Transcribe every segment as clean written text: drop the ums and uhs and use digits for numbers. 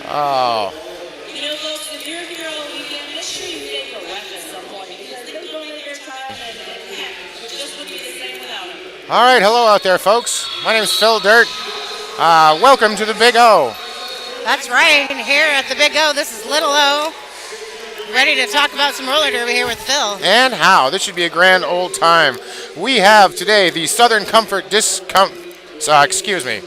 Oh. You know, folks, if you're here all weekend, make sure you take a rest at some point because they're going to their time and it just would be the same without them. All right, hello out there, folks. My name is Phil Dirt. Welcome to the Big O. That's right. Here at the Big O, this is Little O. Ready to talk about some roller derby here with Phil. And how? This should be a grand old time. We have today the Southern Comfort excuse me.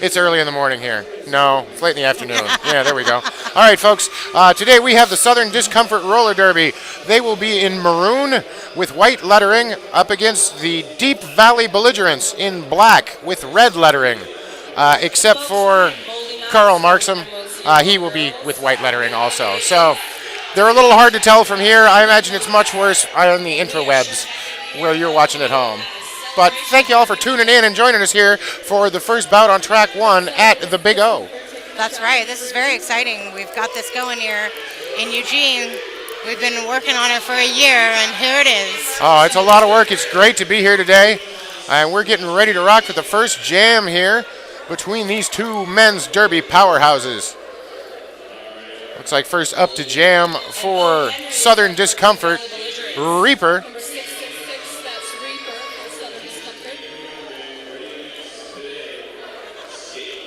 It's early in the morning here. No, it's late in the afternoon. Yeah, there we go. All right, folks. Today we have the Southern Discomfort Roller Derby. They will be in maroon with white lettering up against the Deep Valley Belligerents in black with red lettering. Except for Carl Marksom. He will be with white lettering also. So they're a little hard to tell from here. I imagine it's much worse on the interwebs where you're watching at home. But thank you all for tuning in and joining us here for the first bout on track 1 at the Big O. That's right. This is very exciting. We've got this going here in Eugene. We've been working on it for a year, and here it is. Oh, it's a lot of work. It's great to be here today. And we're getting ready to rock for the first jam here between these two men's derby powerhouses. Looks like first up to jam for Southern Discomfort, Reaper.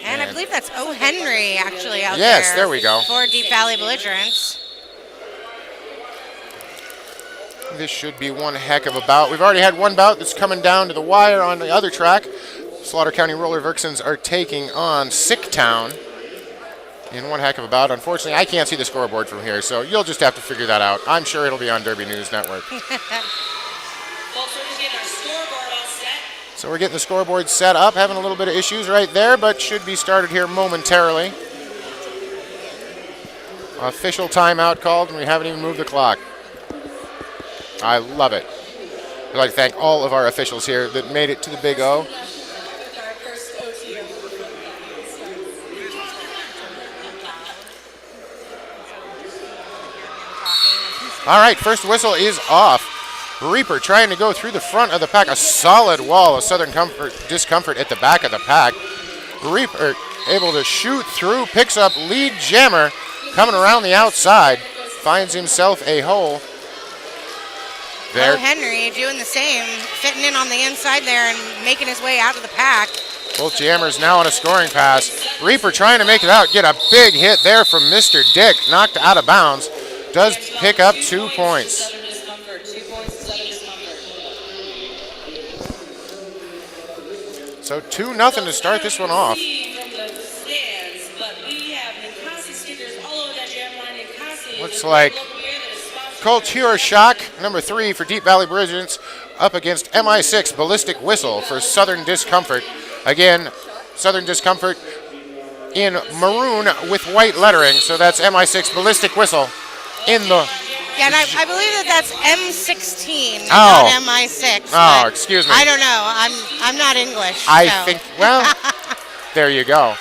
And I believe that's O. Henry actually out there. Yes, there we go. For Deep Valley Belligerents. This should be one heck of a bout. We've already had one bout that's coming down to the wire on the other track. Slaughter County Roller Vixens are taking on Sicktown in one heck of a bout. Unfortunately, I can't see the scoreboard from here, so you'll just have to figure that out. I'm sure it'll be on Derby News Network. So we're getting the scoreboard set up, having a little bit of issues right there, but should be started here momentarily. Official timeout called, and we haven't even moved the clock. I love it. I'd like to thank all of our officials here that made it to the Big O. All right, first whistle is off. Reaper trying to go through the front of the pack. A solid wall of Southern Discomfort at the back of the pack. Reaper able to shoot through, picks up lead jammer, coming around the outside, finds himself a hole. There. Henry doing the same, fitting in on the inside there and making his way out of the pack. Both jammers now on a scoring pass. Reaper trying to make it out, get a big hit there from Mr. Dick, knocked out of bounds. Does pick up 2 points. So 2-0 to start this one off. Looks like Culture Shock, number 3 for Deep Valley Belligerents, up against MI6 Ballistic Whistle for Southern Discomfort. Again, Southern Discomfort in maroon with white lettering, so that's MI6 Ballistic Whistle in the... Yeah, and I believe that's M16, not MI6. Oh, excuse me. I don't know. I'm not English. I think, well, there you go.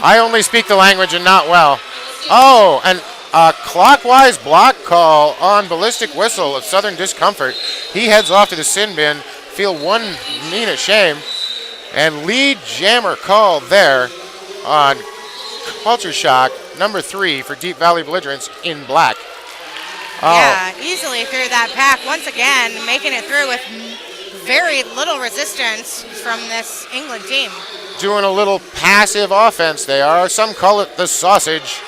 I only speak the language and not well. Oh, and a clockwise block call on Ballistic Whistle of Southern Discomfort. He heads off to the sin bin. Feel one mean of shame. And lead jammer call there on Culture Shock, number 3 for Deep Valley Belligerents in black. Oh. Yeah, easily through that pack. Once again, making it through with very little resistance from this England team. Doing a little passive offense they are. Some call it the sausage.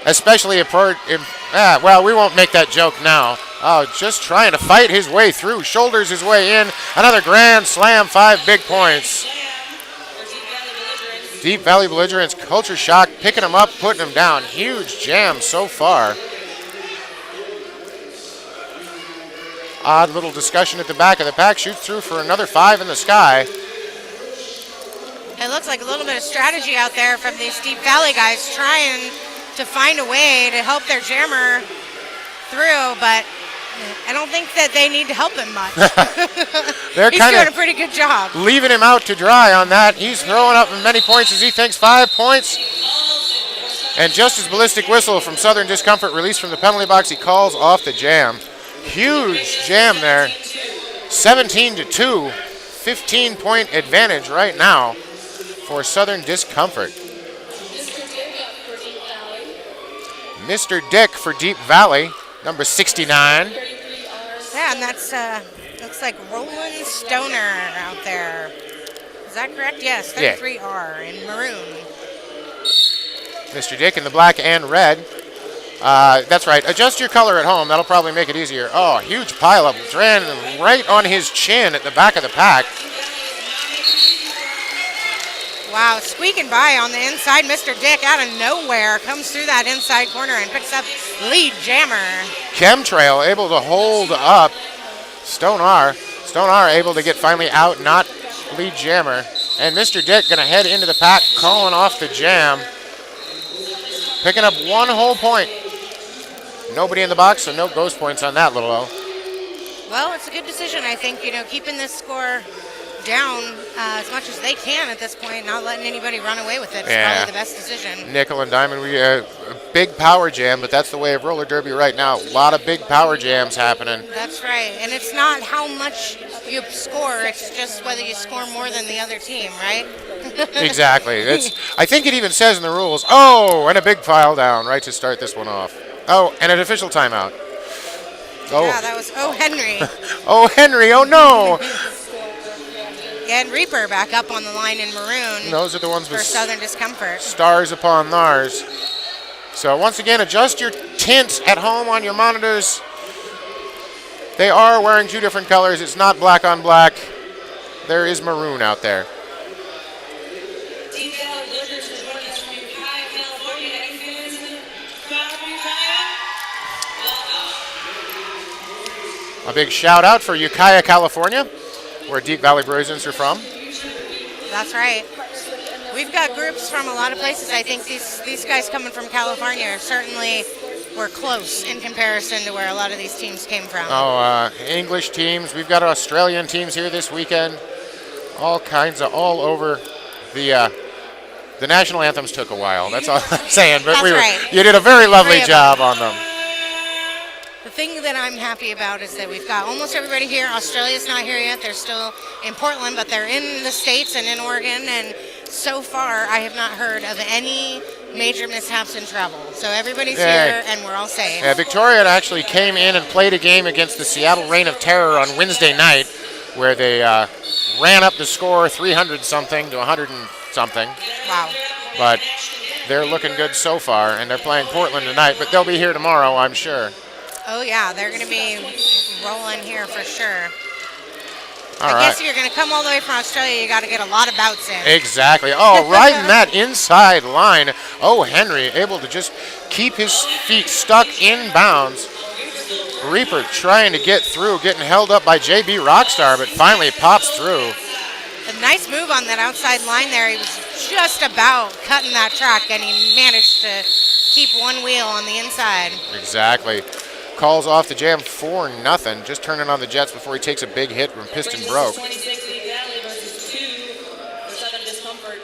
Especially well, we won't make that joke now. Oh, just trying to fight his way through. Shoulders his way in. Another grand slam, 5 big points. Deep Valley Belligerents, Culture Shock, picking him up, putting him down. Huge jam so far. Odd little discussion at the back of the pack. Shoots through for another 5 in the sky. It looks like a little bit of strategy out there from these Deep Valley guys trying to find a way to help their jammer through, but I don't think that they need to help him much. He's doing a pretty good job. Leaving him out to dry on that. He's throwing up as many points as he thinks. 5 points. And just as Ballistic Whistle from Southern Discomfort released from the penalty box, he calls off the jam. Huge jam there. 17-2. 15-point advantage right now for Southern Discomfort. Mr. Dick for Deep Valley, number 69. Yeah, and that's looks like Roland Stoner out there. Is that correct? Yes, Yeah. 33R in maroon. Mr. Dick in the black and red. That's right. Adjust your color at home. That'll probably make it easier. Oh, huge pileup. Ran right on his chin at the back of the pack. Wow, squeaking by on the inside. Mr. Dick out of nowhere comes through that inside corner and picks up lead jammer. Chemtrail able to hold up Stone R. Stone R able to get finally out, not lead jammer. And Mr. Dick going to head into the pack, calling off the jam. Picking up 1 whole point. Nobody in the box, so no ghost points on that little O. Well, it's a good decision, I think, keeping this score down as much as they can at this point, not letting anybody run away with it. It's probably the best decision. Nickel and diamond, we a big power jam, but that's the way of roller derby right now. A lot of big power jams happening. That's right, and it's not how much you score, it's just whether you score more than the other team, right? Exactly. I think it even says in the rules, oh, and a big pile down right to start this one off. Oh, and an official timeout. Oh. Yeah, that was Henry. Oh, Henry, oh no. And Reaper back up on the line in maroon. Those are the ones for with Southern Discomfort. Stars upon thars. So once again, adjust your tint at home on your monitors. They are wearing 2 different colors. It's not black on black. There is maroon out there. Deep Valley Blizzards is joining us from Ukiah, California. Any feelings proud of Ukiah? Welcome. A big shout out for Ukiah, California, where Deep Valley Brazilians are from. That's right. We've got groups from a lot of places. I think these guys coming from California certainly were close in comparison to where a lot of these teams came from. Oh, English teams. We've got Australian teams here this weekend. All kinds of all over. The national anthems took a while. That's all I'm saying. But Right. You did a very lovely job on them. The thing that I'm happy about is that we've got almost everybody here. Australia's not here yet. They're still in Portland, but they're in the States and in Oregon. And so far, I have not heard of any major mishaps in travel. So everybody's here, and we're all safe. Yeah, Victoria actually came in and played a game against the Seattle Reign of Terror on Wednesday night, where they ran up the score 300-something to 100-something. Wow. But they're looking good so far, and they're playing Portland tonight. But they'll be here tomorrow, I'm sure. Oh, yeah, they're going to be rolling here for sure. All I right. guess if you're going to come all the way from Australia, you got to get a lot of bouts in. Exactly. Oh, right in that inside line. Oh, Henry able to just keep his feet stuck in bounds. Reaper trying to get through, getting held up by JB Rockstar, but finally pops through. A nice move on that outside line there. He was just about cutting that track, and he managed to keep one wheel on the inside. Exactly. Calls off the jam 4-0. Just turning on the jets before he takes a big hit when piston broke. 26 Deep Valley versus 2 for Southern Discomfort.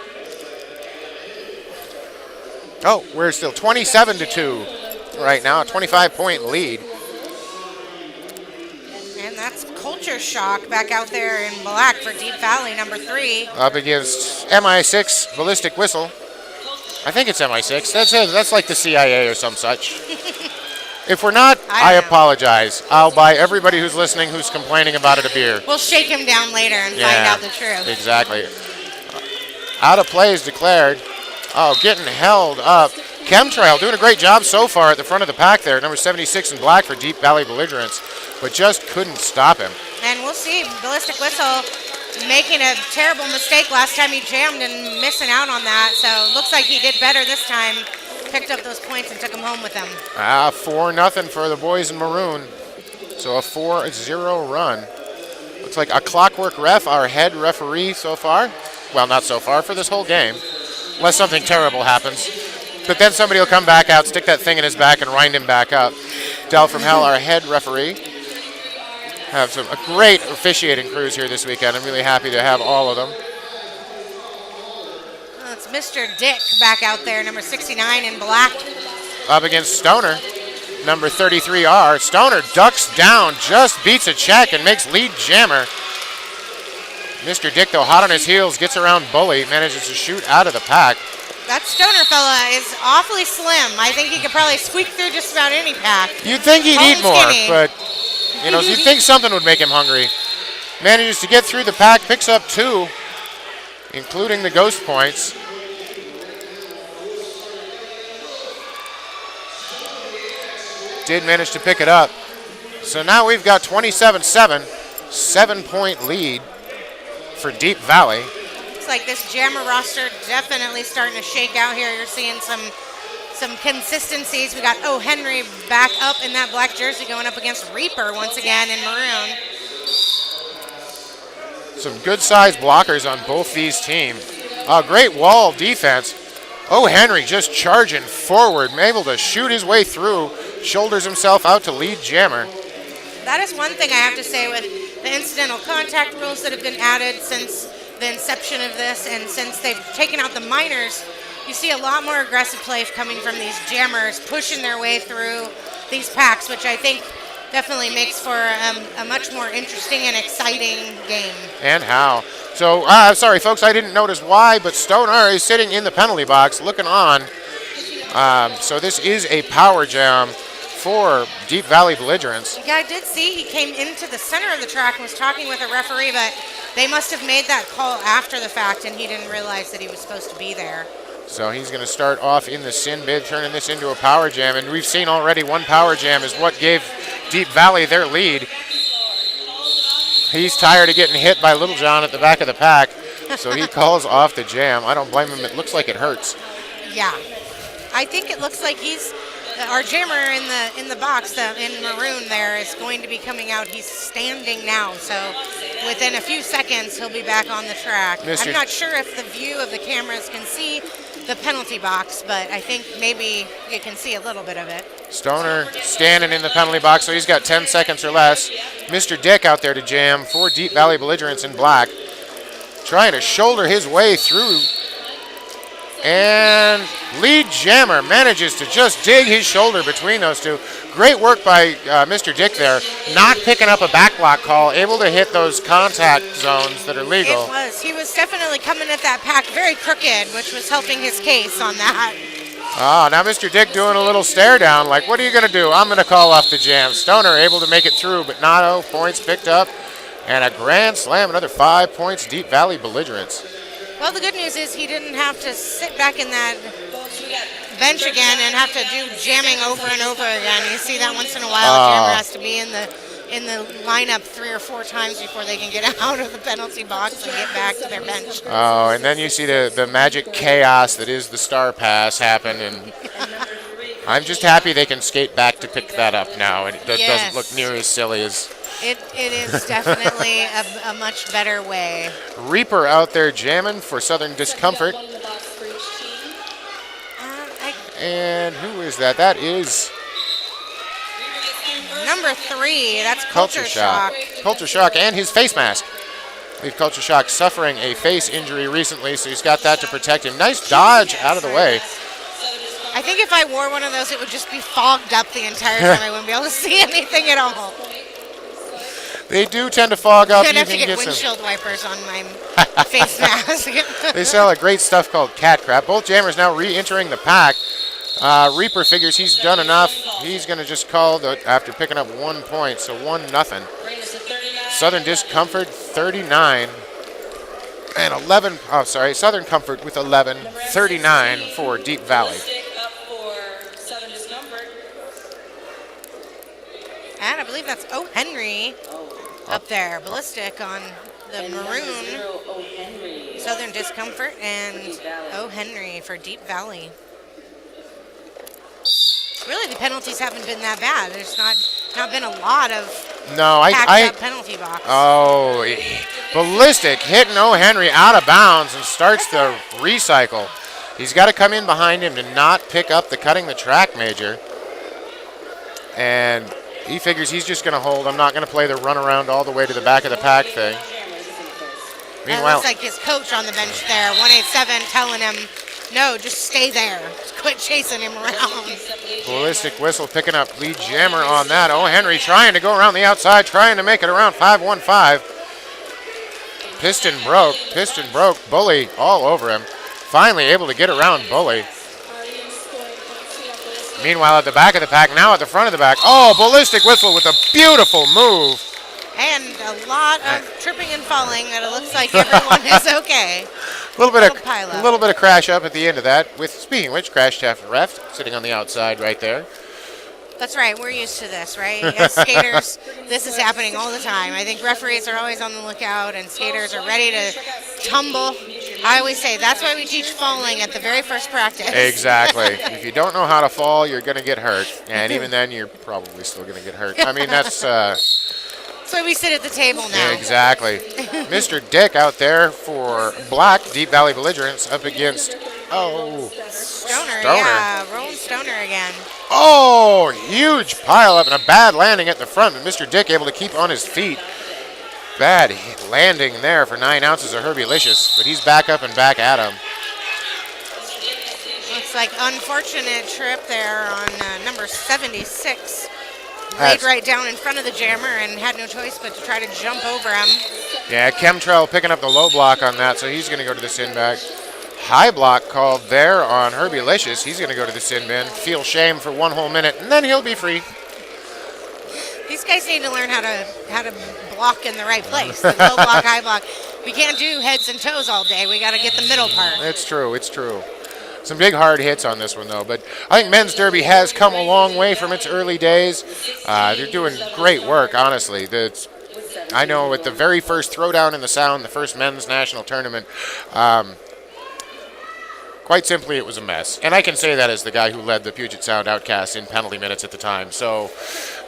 Oh, we're still 27-2 right now, a 25-point lead. And that's Culture Shock back out there in black for Deep Valley, number 3. Up against MI6 Ballistic Whistle. I think it's MI6. That's like the CIA or some such. If we're not, I apologize. I'll buy everybody who's listening who's complaining about it a beer. We'll shake him down later and find out the truth. Exactly. Out of play is declared. Oh, getting held up. Chemtrail doing a great job so far at the front of the pack there. Number 76 in black for Deep Valley Belligerents, but just couldn't stop him. And we'll see Ballistic Whistle making a terrible mistake last time he jammed and missing out on that. So it looks like he did better this time. Picked up those points and took them home with him. 4-0 for the boys in maroon. So a 4-0 run. Looks like a clockwork ref, our head referee so far. Well, not so far, for this whole game. Unless something terrible happens. But then somebody will come back out, stick that thing in his back, and wind him back up. Del from Hell, our head referee. Have a great officiating crews here this weekend. I'm really happy to have all of them. It's Mr. Dick back out there, number 69 in black. Up against Stoner, number 33R. Stoner ducks down, just beats a check, and makes lead jammer. Mr. Dick, though, hot on his heels, gets around Bully, manages to shoot out of the pack. That Stoner fella is awfully slim. I think he could probably squeak through just about any pack. You'd think he'd Tall eat and more, skinny. but you'd think something would make him hungry. Manages to get through the pack, picks up 2, including the ghost points. Did manage to pick it up. So now we've got 27-7, 7-point lead for Deep Valley. Looks like this Jammer roster definitely starting to shake out here. You're seeing some consistencies. We got O. Henry back up in that black jersey going up against Reaper once again in maroon. Some good-sized blockers on both these teams. Great wall defense. O. Henry just charging forward, able to shoot his way through, shoulders himself out to lead Jammer. That is one thing I have to say with the incidental contact rules that have been added since the inception of this and since they've taken out the minors. You see a lot more aggressive play coming from these jammers, pushing their way through these packs, which I think definitely makes for a much more interesting and exciting game. And how. So, sorry, folks, I didn't notice why, but Stoner is sitting in the penalty box looking on. So this is a power jam for Deep Valley Belligerents. Yeah, I did see he came into the center of the track and was talking with a referee, but they must have made that call after the fact, and he didn't realize that he was supposed to be there. So he's going to start off in the sin bid, turning this into a power jam. And we've seen already one power jam is what gave Deep Valley their lead. He's tired of getting hit by Little John at the back of the pack, so he calls off the jam. I don't blame him. It looks like it hurts. Yeah. I think it looks like our jammer in the box in maroon there is going to be coming out. He's standing now, so within a few seconds he'll be back on the track. I'm not sure if the view of the cameras can see the penalty box, but I think maybe you can see a little bit of it. Stoner standing in the penalty box, so he's got 10 seconds or less. Mr. Dick out there to jam for Deep Valley Belligerents in black, trying to shoulder his way through. And lead jammer manages to just dig his shoulder between those two. Great work by Mr. Dick there, not picking up a back block call, able to hit those contact zones that are legal. It was. He was definitely coming at that pack very crooked, which was helping his case on that. Now Mr. Dick doing a little stare down, like, what are you going to do? I'm going to call off the jam. Stoner able to make it through, but not 0 points picked up. And a grand slam, another 5 points, Deep Valley Belligerents. Well, the good news is he didn't have to sit back in that bench again and have to do jamming over and over again. You see that once in a while, a jammer has to be in the lineup 3 or 4 times before they can get out of the penalty box and get back to their bench. Oh, and then you see the magic chaos that is the Star Pass happen, and I'm just happy they can skate back to pick that up now, and it doesn't look near as silly as... It is definitely a much better way. Reaper out there jamming for Southern Discomfort. And who is that? That is... Number 3, that's Culture Shock. Culture Shock and his face mask. Leave Culture Shock suffering a face injury recently, so he's got that to protect him. Nice dodge out of the way. I think if I wore one of those, it would just be fogged up the entire time. I wouldn't be able to see anything at all. They do tend to fog up. I'd have to get windshield wipers on my face mask. They sell a great stuff called cat crap. Both jammers now re-entering the pack. Reaper figures he's done enough. He's going to just call after picking up 1 point, so 1-0. Southern Discomfort 39 and 11. Oh, sorry, Southern Comfort with 11, 39 for Deep Valley. And I believe that's O. Henry up there, ballistic on the maroon. Southern Discomfort and O. Henry for Deep Valley. Really, the penalties haven't been that bad. There's not been a lot of packed up penalty box. Oh, ballistic hitting O. Henry out of bounds and starts the recycle. He's got to come in behind him to not pick up the cutting the track major. And he figures he's just going to hold. I'm not going to play the run around all the way to the back of the pack thing. Meanwhile, it looks like his coach on the bench there, 187, telling him, no, just stay there. Just quit chasing him around. Ballistic whistle picking up lead jammer on that. O. Henry trying to go around the outside, trying to make it around 5-1-5. Piston broke. Bully all over him. Finally able to get around Bully. Meanwhile, at the back of the pack, now at the front of the pack. Oh, Ballistic Whistle with a beautiful move. And a lot of tripping and falling, that it looks like everyone is okay. A little Pileup. bit of crash up at the end of that. With speaking of which, Crash Taft Ref sitting on the outside right there. That's right. We're used to this, right? As skaters, this is happening all the time. I think referees are always on the lookout, and skaters are ready to tumble. I always say that's why we teach falling at the very first practice. Exactly. If you don't know how to fall, you're going to get hurt. And even then, you're probably still going to get hurt. I mean, that's... That's why we sit at the table now. Exactly. Mr. Dick out there for Black, Deep Valley Belligerents up against... Stoner, yeah. Rolling Stoner again. Oh, huge pile up and a bad landing at the front, but Mr. Dick able to keep on his feet. Bad landing there for 9 ounces of Herbie-licious, but he's back up and back at him. Looks like unfortunate trip there on number 76. That's- Laid right down in front of the jammer and had no choice but to try to jump over him. Yeah, Chemtrail picking up the low block on that, so he's going to go to the sin bag. High block called there on Herbie-licious. He's going to go to the sin bin, feel shame for 1 whole minute, and then he'll be free. These guys need to learn how to block in the right place. The low block, high block. We can't do heads and toes all day. We got to get the middle part. It's true, it's true. Some big hard hits on this one, though. But I think men's derby has come a long way from its early days. They're doing great work, honestly. I know at the very first throwdown in the Sound, the first men's national tournament, quite simply, it was a mess. And I can say that as the guy who led the Puget Sound Outcasts in penalty minutes at the time. So,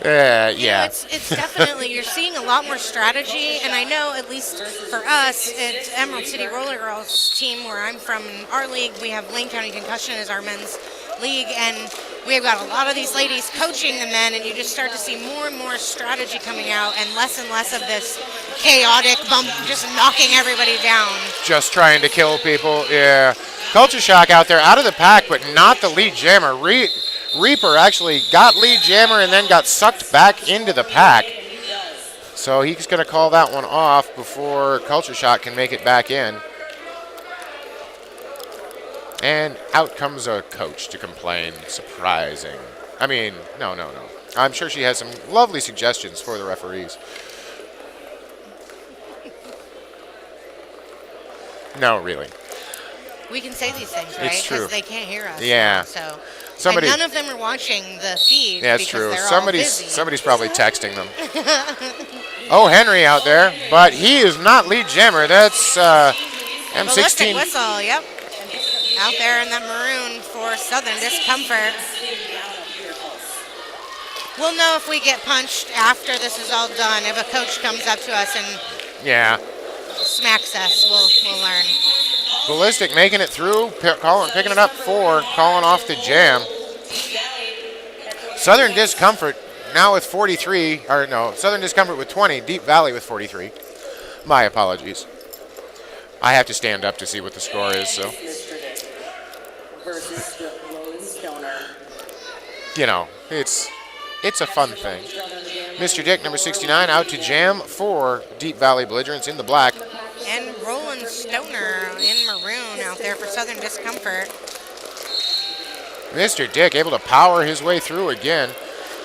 yeah. You know, it's definitely, you're seeing a lot more strategy. And I know, at least for us, it's Emerald City Roller Girls team where I'm from. In our league, we have Lane County Concussion as our men's league. And we've got a lot of these ladies coaching the men. And you just start to see more and more strategy coming out and less of this chaotic bump, just knocking everybody down. Just trying to kill people, yeah. Culture Shock out there, out of the pack, but not the lead jammer. Reaper actually got lead jammer and then got sucked back into the pack. So he's going to call that one off before Culture Shock can make it back in. And out comes a coach to complain. Surprising. I mean, no. I'm sure she has some lovely suggestions for the referees. No, really. We can say these things, right? It's true. Because they can't hear us. Yeah. So Somebody, and none of them are watching the feed. yeah, it's because true. They're all busy. Somebody's probably texting them. Oh, Henry out there, but he is not lead jammer. That's M16. Ballistic Whistle, yep. Out there in that maroon for Southern Discomfort. We'll know if we get punched after this is all done. If a coach comes up to us and smacks us, we'll learn. Ballistic making it through, picking it up 4, calling off the jam. Southern Discomfort now with 43, or no, Southern Discomfort with 20, Deep Valley with 43. My apologies. I have to stand up to see what the score is, so. You know, it's a fun thing. Mr. Dick, number 69, out to jam for Deep Valley Belligerents in the black. And Roland Stoner in maroon out there for Southern Discomfort. Mr. Dick able to power his way through again.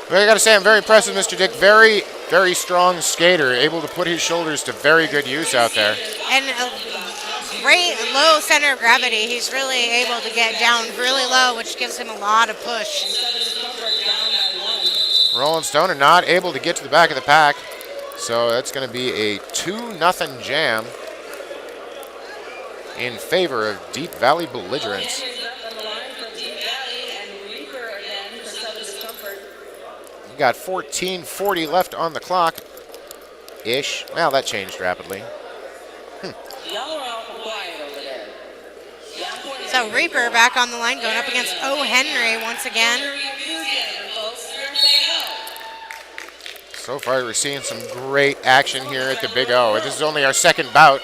But I got to say, I'm very impressed with Mr. Dick. Very, very strong skater, able to put his shoulders to very good use out there. And a great low center of gravity. He's really able to get down really low, which gives him a lot of push. Roland Stoner not able to get to the back of the pack. So that's going to be a 2-0 jam in favor of Deep Valley Belligerents. We got 14:40 left on the clock-ish. Well, that changed rapidly. So Reaper back on the line going up against O. Henry once again. So far, we're seeing some great action here at the Big O. This is only our second bout.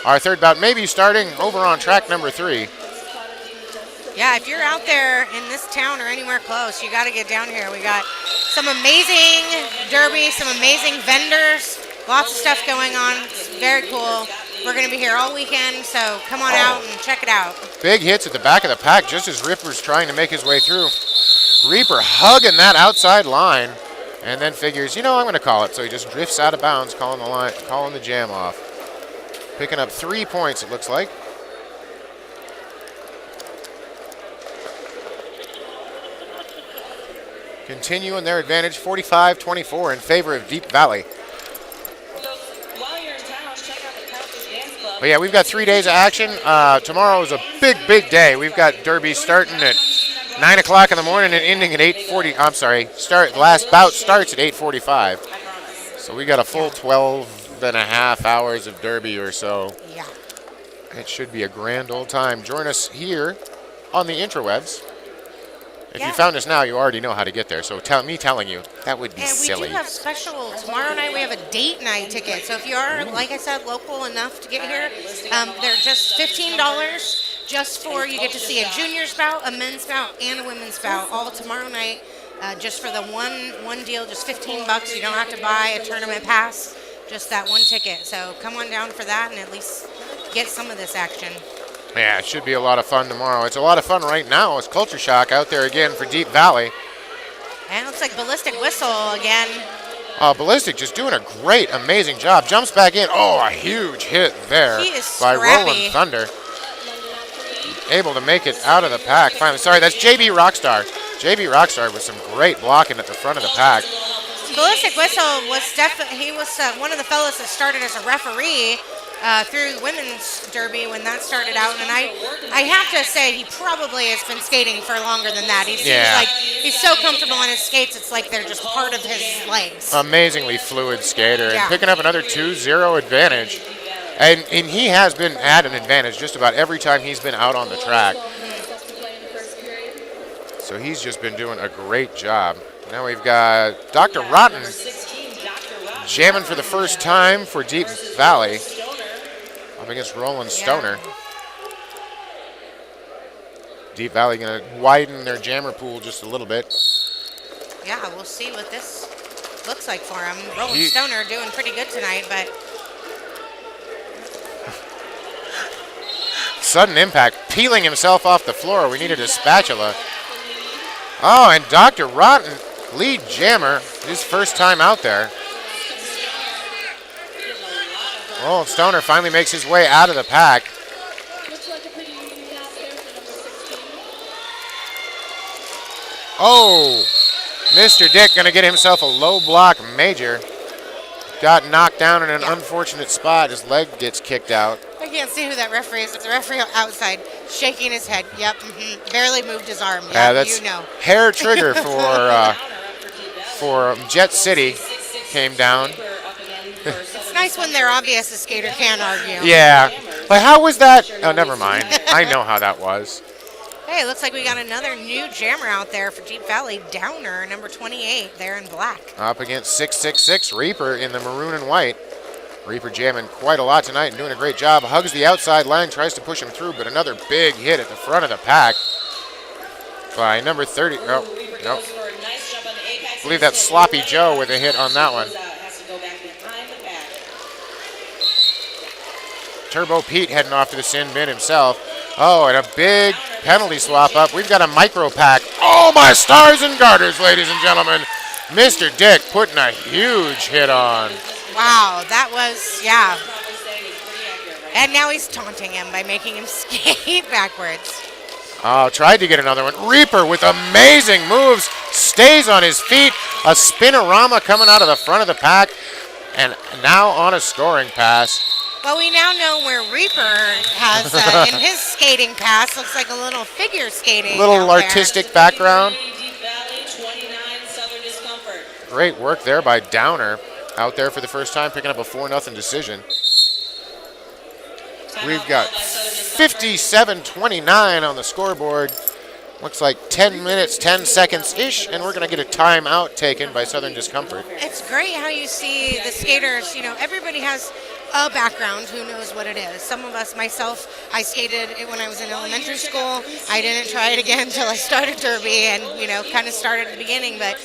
Our third bout may be starting over on track number 3. Yeah, if you're out there in this town or anywhere close, you got to get down here. We got some amazing derby, some amazing vendors, lots of stuff going on. It's very cool. We're going to be here all weekend, so come on out and check it out. Big hits at the back of the pack just as Ripper's trying to make his way through. Reaper hugging that outside line and then figures, I'm going to call it. So he just drifts out of bounds, calling the jam off. Picking up 3 points, it looks like. Continuing their advantage, 45-24 in favor of Deep Valley. While you're in town, check out the Cowboys Dance Club. But yeah, we've got 3 days of action. Tomorrow is a big, big day. We've got Derby starting at 9 o'clock in the morning and ending at 8:40. I'm sorry, last bout starts at 8:45. So we got a full 12 and a half hours of Derby or so. Yeah. It should be a grand old time. Join us here on the interwebs. If you found us now, you already know how to get there. So telling you, that would be silly. We do have special, tomorrow night we have a date night ticket. So if you are, like I said, local enough to get here, they're just $15 just for, you get to see a juniors bout, a men's bout, and a women's bout all tomorrow night. Just for the one deal, just $15. You don't have to buy a tournament pass, just that one ticket. So come on down for that and at least get some of this action. Yeah, it should be a lot of fun tomorrow. It's a lot of fun right now. It's Culture Shock out there again for Deep Valley. And it looks like Ballistic Whistle again. Ballistic just doing a great, amazing job. Jumps back in. Oh, a huge hit there He is by scrappy. Rolling Thunder. Able to make it out of the pack. Finally, sorry, that's JB Rockstar. JB Rockstar with some great blocking at the front of the pack. Ballistic Whistle was he was one of the fellows that started as a referee through the women's derby when that started out, and I have to say he probably has been skating for longer than that. He seems like he's so comfortable on his skates, it's like they're just part of his legs. Amazingly fluid skater and picking up another 2-0 advantage. And he has been at an advantage just about every time he's been out on the track. So he's just been doing a great job. Now we've got Dr. Rotten jamming for the first time for Deep Valley up against Roland Stoner. Deep Valley going to widen their jammer pool just a little bit. Yeah, we'll see what this looks like for him. Roland Stoner doing pretty good tonight, but sudden impact, peeling himself off the floor. We needed a spatula. Oh, and Dr. Rotten, lead jammer, his first time out there. Roland Stoner finally makes his way out of the pack. Oh, Mr. Dick going to get himself a low block major. Got knocked down in an unfortunate spot. His leg gets kicked out. I can't see who that referee is. It's the referee outside, shaking his head. Yep, barely moved his arm. Yeah, that's you know. Hair trigger for Jet City came down. It's nice when they're obvious the skater can't argue. Yeah, but how was that? Oh, never mind. I know how that was. Hey, it looks like we got another new jammer out there for Deep Valley, Downer, number 28, there in black. Up against 666 Reaper in the maroon and white. Reaper jamming quite a lot tonight and doing a great job. Hugs the outside line, tries to push him through, but another big hit at the front of the pack by number 30. Oh, no. I believe that's Sloppy Joe with a hit on that one. Turbo Pete heading off to the sin bin himself. Oh, and a big penalty swap up. We've got a micro pack. Oh, my stars and garters, ladies and gentlemen. Mr. Dick putting a huge hit on. Wow, that was, yeah. And now he's taunting him by making him skate backwards. Oh, tried to get another one. Reaper with amazing moves. Stays on his feet. A spinorama coming out of the front of the pack. And now on a scoring pass. Well, we now know where Reaper has in his skating pass. Looks like a little figure skating. Little artistic background. Deep Valley 29, Southern Discomfort. Great work there by Downer. Out there for the first time, picking up a 4-0 decision. We've got 57-29 on the scoreboard. Looks like 10 minutes, 10 seconds-ish, and we're going to get a timeout taken by Southern Discomfort. It's great how you see the skaters, everybody has a background, who knows what it is. Some of us, myself, I skated it when I was in elementary school. I didn't try it again until I started Derby and, kind of started at the beginning. But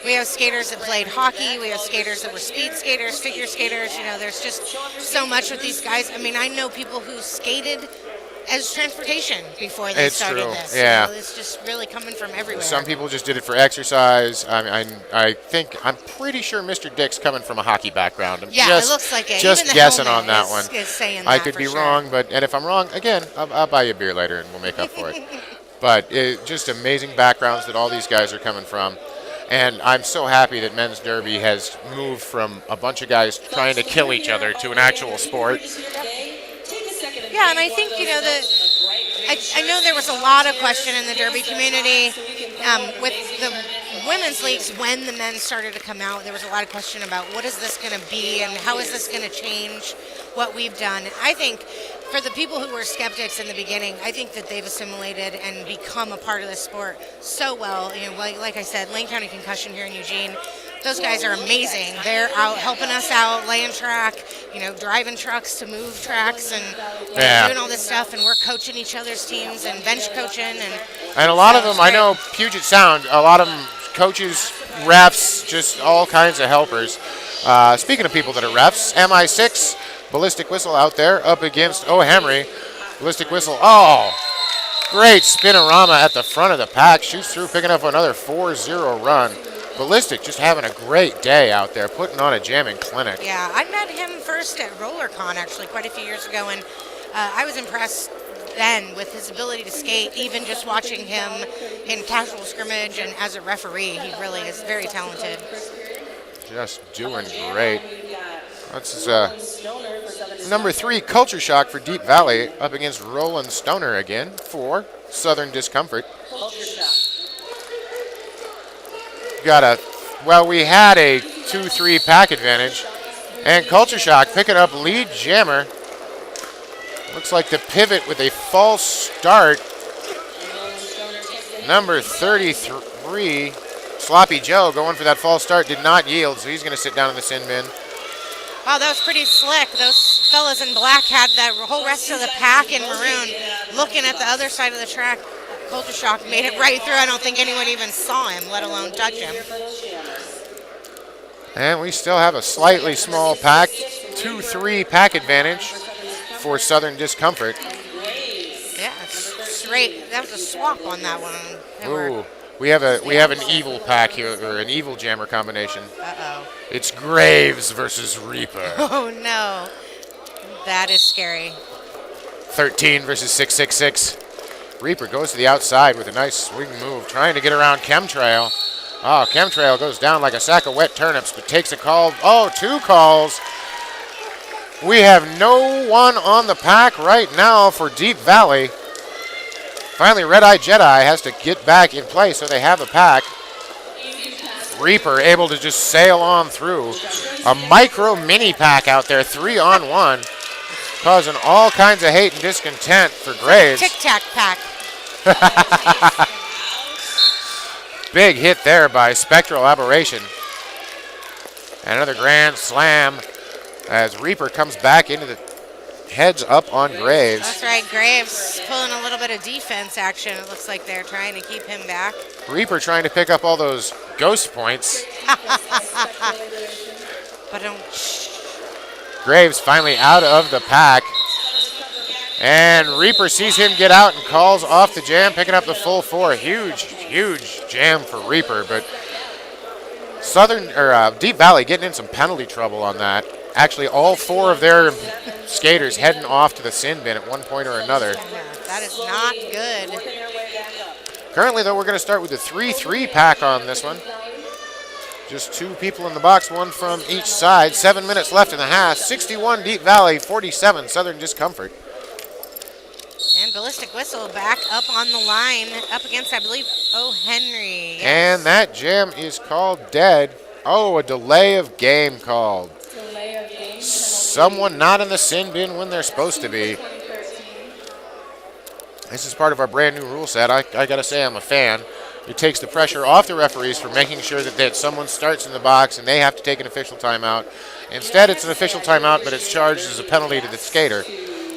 We have skaters that played hockey. We have skaters that were speed skaters, figure skaters. You know, there's just so much with these guys. I mean, I know people who skated as transportation before they It's started true, this. yeah. You know, it's just really coming from everywhere. Some people just did it for exercise. I'm pretty sure Mr. Dick's coming from a hockey background. Yeah, it looks like it. Just Even the guessing on helmet that one. is saying I that could for be sure. wrong, and if I'm wrong, again, I'll buy you a beer later and we'll make up for it. But just amazing backgrounds that all these guys are coming from. And I'm so happy that men's derby has moved from a bunch of guys trying to kill each other to an actual sport. Yeah, and I think, you know, I know there was a lot of question in the derby community with the women's leagues when the men started to come out. There was a lot of question about what is this going to be and how is this going to change what we've done. I think for the people who were skeptics in the beginning, I think that they've assimilated and become a part of the sport so well. You know, like I said, Lane County Concussion here in Eugene, those guys are amazing. They're out helping us out, laying track, you know, driving trucks to move tracks and you know, doing all this stuff. And we're coaching each other's teams and bench coaching. And a lot of them, I know Puget Sound, a lot of them coaches, refs, just all kinds of helpers. Speaking of people that are refs, MI6, Ballistic Whistle out there up against O'Henry. Ballistic Whistle, great spinorama at the front of the pack. Shoots through, picking up another 4-0 run. Ballistic just having a great day out there, putting on a jamming clinic. Yeah, I met him first at RollerCon actually quite a few years ago, and I was impressed then with his ability to skate, even just watching him in casual scrimmage and as a referee. He really is very talented. Just doing great. That's number 3, Culture Shock for Deep Valley up against Roland Stoner again for Southern Discomfort. We had a 2-3 pack advantage, and Culture Shock picking up lead jammer. Looks like the pivot with a false start. Number 33, Sloppy Joe, going for that false start, did not yield, so he's going to sit down in the sin bin. Wow, that was pretty slick. Those fellas in black had the whole rest of the pack in maroon looking at the other side of the track. Culture Shock made it right through. I don't think anyone even saw him, let alone touch him. And we still have a slightly small pack, 2-3 pack advantage for Southern Discomfort. Yeah, straight. That was a swap on that one. Ooh, we have an evil pack here, or an evil jammer combination. Uh-oh. It's Graves versus Reaper. Oh, no. That is scary. 13 versus 666. Reaper goes to the outside with a nice swing move, trying to get around Chemtrail. Oh, Chemtrail goes down like a sack of wet turnips, but takes a call. Oh, 2 calls. We have no one on the pack right now for Deep Valley. Finally, Red Eye Jedi has to get back in play, so they have a pack. Reaper able to just sail on through. A micro mini pack out there, 3-on-1, causing all kinds of hate and discontent for Graves. Tic Tac pack. Big hit there by Spectral Aberration. And another grand slam as Reaper comes back into the heads up on Graves. That's right, Graves pulling a little bit of defense action. It looks like they're trying to keep him back. Reaper trying to pick up all those ghost points. But Graves finally out of the pack. And Reaper sees him get out and calls off the jam, picking up the full 4. Huge jam for Reaper, but Deep Valley getting in some penalty trouble on that. Actually, all 4 of their skaters heading off to the sin bin at one point or another. that is not good. Currently, though, we're going to start with the 3-3 pack on this one. Just 2 people in the box, 1 from each side. 7 minutes left in the half. 61 Deep Valley, 47 Southern Discomfort. And Ballistic Whistle back up on the line, up against, I believe, O'Henry. Yes. And that jam is called dead. Oh, a delay of game called. Someone not in the sin bin when they're supposed to be. This is part of our brand new rule set. I got to say I'm a fan. It takes the pressure off the referees for making sure that someone starts in the box and they have to take an official timeout. Instead, it's an official timeout, but it's charged as a penalty to the skater,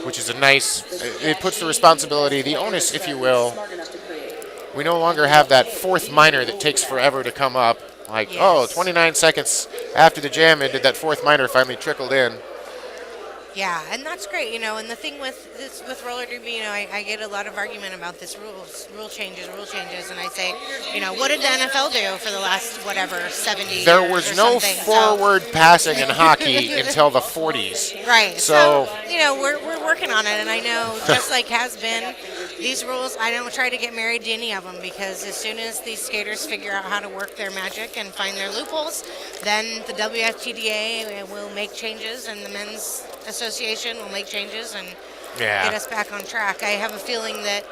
which is it puts the responsibility, the onus, if you will. We no longer have that 4th minor that takes forever to come up. Like, Yes. 29 seconds after the jam ended, that fourth minor finally trickled in. Yeah, and that's great, And the thing with this with roller derby, I get a lot of argument about this rule changes, and I say, what did the NFL do for the last 70 There years was or no something? forward passing in hockey until the 40s. Right. So- we're working on it, and I know just like has been these rules. I don't try to get married to any of them because as soon as these skaters figure out how to work their magic and find their loopholes, then the WFTDA will make changes, and the men's association will make changes and Yeah. get us back on track. I have a feeling that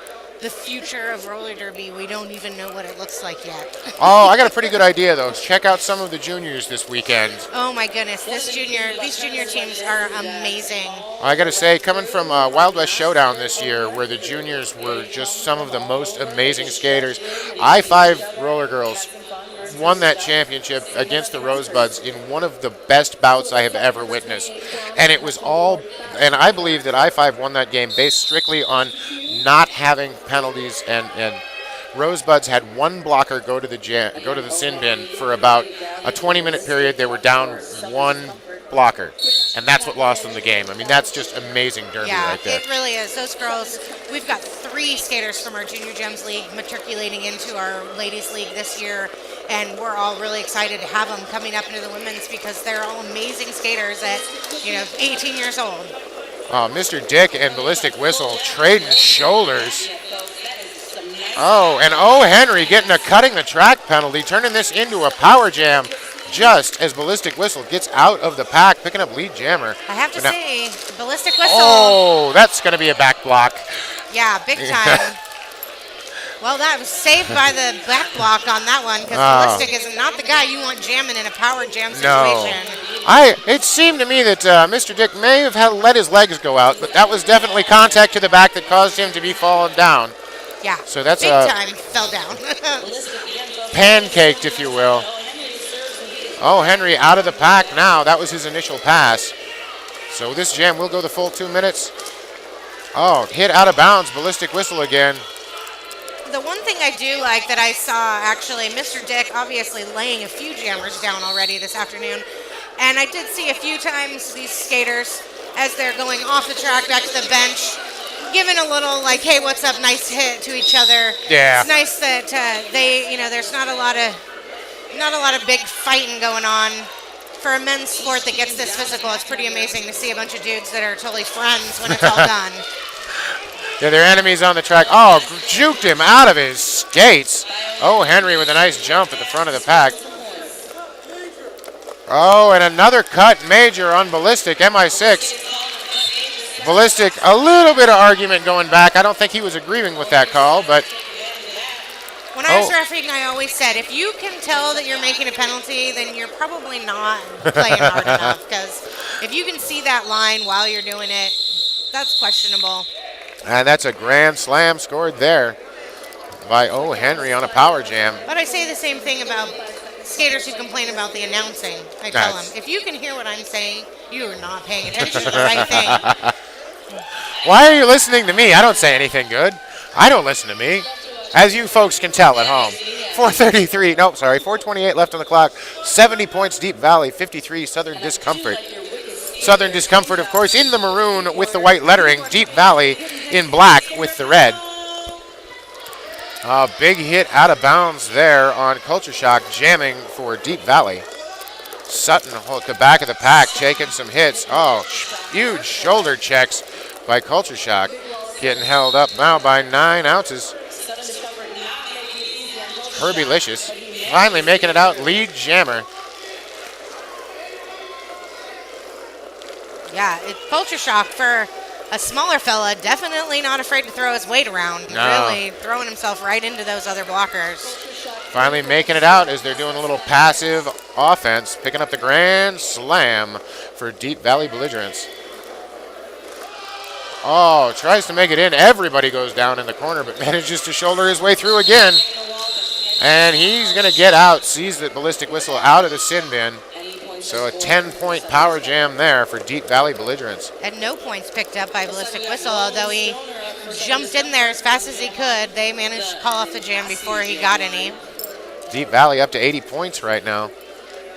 the future of roller derby, we don't even know what it looks like yet. Oh, I got a pretty good idea, though. Check out some of the juniors this weekend. Oh my goodness, these junior teams are amazing. I got to say, coming from Wild West Showdown this year, where the juniors were just some of the most amazing skaters, I-5 Roller Girls won that championship against the Rosebuds in one of the best bouts I have ever witnessed. And it was all, and I believe that I-5 won that game based strictly on not having penalties, and Rosebuds had one blocker go to the sin bin for about a 20-minute period. They were down one blocker, and that's what lost them the game. I mean, that's just amazing derby right there. It really is. Those girls, we've got 3 skaters from our Junior Gems League matriculating into our Ladies League this year, and we're all really excited to have them coming up into the women's because they're all amazing skaters at, 18 years old. Mr. Dick and Ballistic Whistle trading shoulders. Oh, and O. Henry getting a cutting the track penalty, turning this into a power jam just as Ballistic Whistle gets out of the pack, picking up lead jammer. I have to But now- say, Ballistic Whistle. Oh, that's going to be a back block. Yeah, big time. Well, that was saved by the back block on that one because Oh. Ballistic is not the guy you want jamming in a power jam No. situation. It seemed to me that Mr. Dick may have let his legs go out, but that was definitely contact to the back that caused him to be fallen down. Yeah. So that's big a time fell down. pancaked, if you will. Oh, Henry out of the pack now. That was his initial pass. So this jam will go the full 2 minutes. Oh, hit out of bounds. Ballistic Whistle again. The one thing I do like that I saw, actually, Mr. Dick obviously laying a few jammers down already this afternoon. And I did see a few times these skaters, as they're going off the track back to the bench, giving a little like, hey, what's up, nice hit to each other. Yeah. It's nice that there's not a lot of big fighting going on. For a men's sport that gets this physical, it's pretty amazing to see a bunch of dudes that are totally friends when it's all done. Yeah, their enemies on the track. Oh, juked him out of his skates. Oh, Henry with a nice jump at the front of the pack. Oh, and another cut major on Ballistic, MI6. Ballistic, a little bit of argument going back. I don't think he was agreeing with that call, but When I was refereeing, I always said, if you can tell that you're making a penalty, then you're probably not playing hard enough. Because if you can see that line while you're doing it, that's questionable. and that's a grand slam scored there by O. Henry on a power jam. But I say the same thing about skaters who complain about the announcing. I tell them, if you can hear what I'm saying, you are not paying attention to the right thing. Why are you listening to me? I don't say anything good. I don't listen to me, as you folks can tell at home. 428 left on the clock. 70 points Deep Valley, 53 Southern Discomfort. Southern Discomfort, of course, in the maroon with the white lettering. Deep Valley in black with the red. A big hit out of bounds there on Culture Shock, jamming for Deep Valley. Sutton at the back of the pack, taking some hits. Oh, huge shoulder checks by Culture Shock. Getting held up now by 9 ounces. Herbie-licious finally making it out, lead jammer. Yeah, Culture Shock for a smaller fella, definitely not afraid to throw his weight around. No. Really throwing himself right into those other blockers. Finally making it out as they're doing a little passive offense, picking up the grand slam for Deep Valley Belligerents. Oh, tries to make it in. Everybody goes down in the corner, but manages to shoulder his way through again. And he's going to get out, sees the Ballistic Whistle out of the sin bin. So a 10-point power jam there for Deep Valley Belligerents. And no points picked up by Ballistic Whistle, although he jumped in there as fast as he could. They managed to call off the jam before he got any. Deep Valley up to 80 points right now,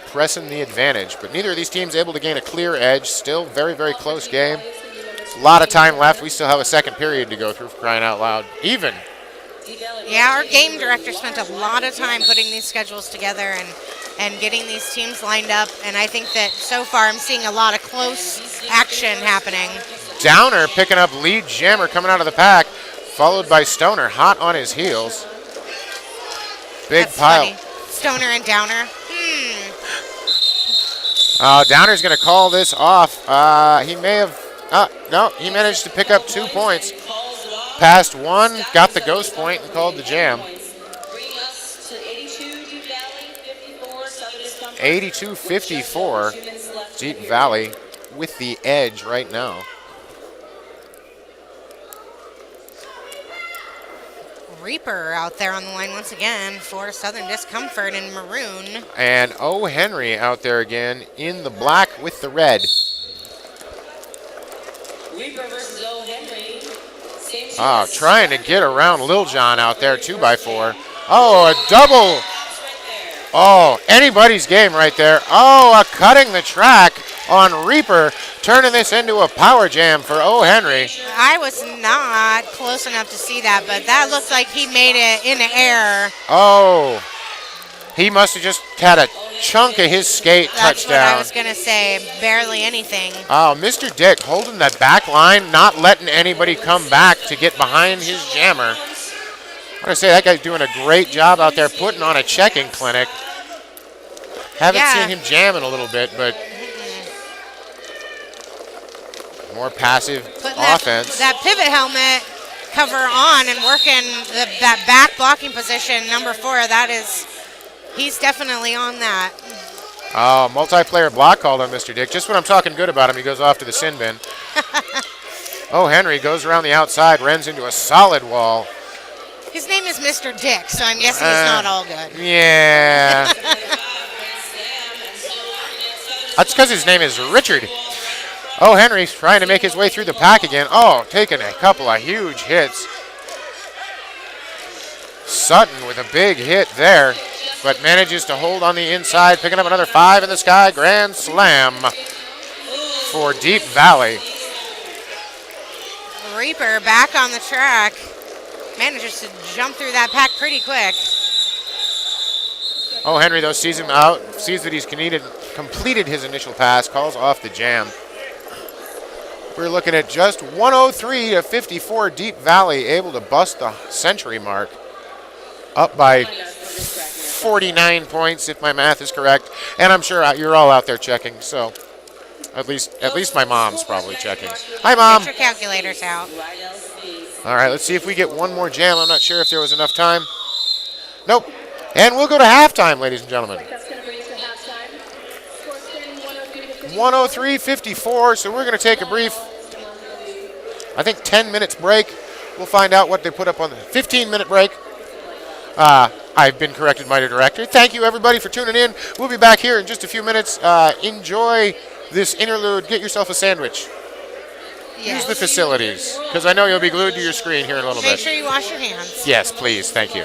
pressing the advantage. But neither of these teams able to gain a clear edge. Still very, very close game. A lot of time left. We still have a second period to go through, for crying out loud. Even. Yeah, our game director spent a lot of time putting these schedules together and getting these teams lined up. And I think that so far I'm seeing a lot of close action happening. Downer picking up lead jammer coming out of the pack, followed by Stoner hot on his heels. Big That's pile. funny. Stoner and Downer. Downer's going to call this off. He may have. No, he managed to pick up 2 points. Passed one, got the ghost point, and called the jam. 82-54. Deep Valley with the edge right now. Reaper out there on the line once again for Southern Discomfort in maroon. And O. Henry out there again in the black with the red. Reaper versus O. Henry. Trying to get around Lil John out there, 2x4. Oh, a double. Oh, anybody's game right there. Oh, a cutting the track on Reaper, turning this into a power jam for O. Henry. I was not close enough to see that, but that looked like he made it in the air. Oh, he must have just had a chunk of his skate That's touchdown. what I was going to say. Barely anything. Oh, Mr. Dick holding that back line, not letting anybody come back to get behind his jammer. I gotta say, that guy's doing a great job out there putting on a checking clinic. Haven't seen him jamming a little bit, but more passive offense. That pivot helmet cover on and working that back blocking position, number 4, he's definitely on that. Oh, multiplayer block called on Mr. Dick. Just when I'm talking good about him, he goes off to the sin bin. Oh, Henry goes around the outside, runs into a solid wall. His name is Mr. Dick, so I'm guessing he's not all good. Yeah. That's because his name is Richard. Oh, Henry's trying to make his way through the pack again. Oh, taking a couple of huge hits. Sutton with a big hit there, but manages to hold on the inside, picking up another 5 in the sky. Grand slam for Deep Valley. Reaper back on the track. Manages to jump through that pack pretty quick. Oh, Henry, though, sees him out, sees that he's completed his initial pass, calls off the jam. We're looking at just 103-54. Deep Valley able to bust the century mark. Up by 49 points, if my math is correct. And I'm sure you're all out there checking, so at least my mom's probably checking. Hi, Mom. Get your calculators out. All right, let's see if we get one more jam. I'm not sure if there was enough time. Nope. And we'll go to halftime, ladies and gentlemen. 103-54, so we're going to take a brief, I think 10 minutes break. We'll find out what they put up on the 15-minute break. I've been corrected by the director. Thank you, everybody, for tuning in. We'll be back here in just a few minutes. Enjoy this interlude. Get yourself a sandwich. Use the facilities, because I know you'll be glued to your screen here in a little bit. Make sure you wash your hands. Yes, please. Thank you.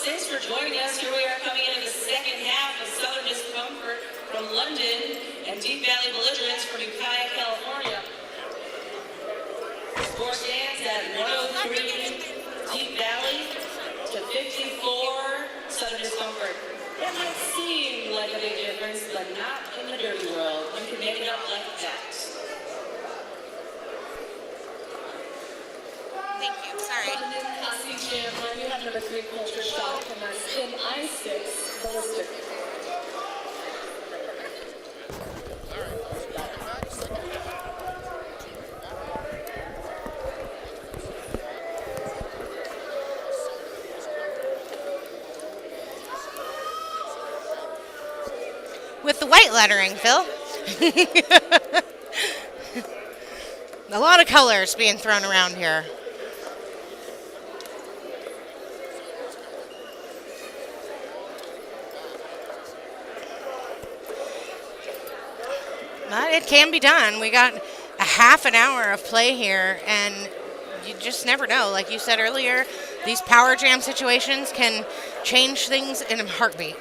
thanks for joining us. Here we are coming into the second half of Southern Discomfort from London and Deep Valley Belligerents from Ukiah, California. Score stands at 103 Deep Valley to 54 Southern Discomfort. That might seem like a big difference, but not in the dirty world. You can make it up like that. Thank you. Sorry. Costume jam, you have number 3 culture shock, and that's in I6 ballistic. With the white lettering, Phil. A lot of colors being thrown around here. But it can be done. We got a half an hour of play here, and you just never know. Like you said earlier, these power jam situations can change things in a heartbeat.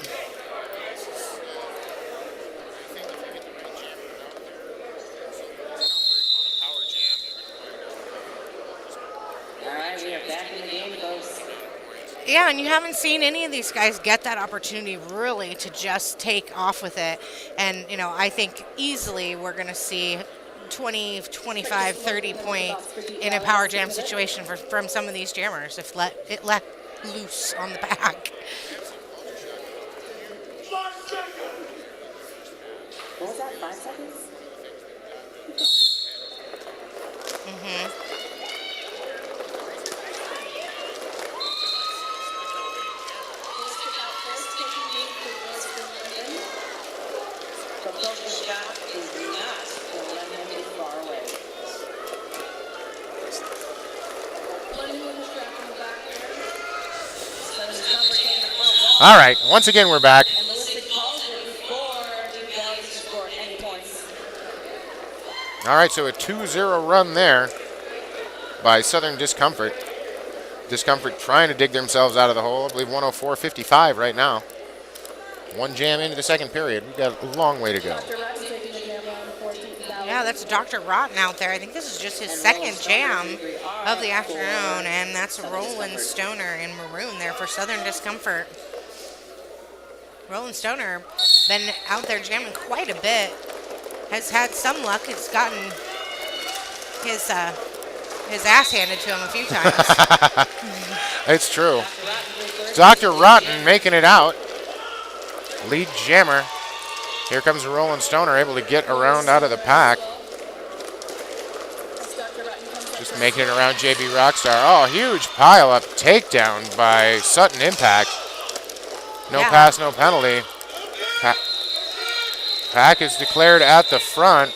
Yeah, and you haven't seen any of these guys get that opportunity really to just take off with it. And, you know, I think easily we're going to see 20, 25, 30 point in a power jam situation from some of these jammers if it let loose on the back. What was that, 5 seconds? Mm-hmm. All right, once again we're back. All right, so a 2-0 run there by Southern Discomfort. Discomfort trying to dig themselves out of the hole. I believe 104.55 right now. One jam into the second period. We've got a long way to go. Yeah, that's Dr. Rotten out there. I think this is just his second jam of the afternoon, and that's Roland Stoner in maroon there for Southern Discomfort. Roland Stoner been out there jamming quite a bit. Has had some luck. He's gotten his ass handed to him a few times. It's true. Dr. Rotten making it out. Lead jammer. Here comes Roland Stoner, able to get around out of the pack. Just making it around JB Rockstar. Oh, huge pile-up takedown by Sutton Impact. No pass, no penalty. Pack is declared at the front.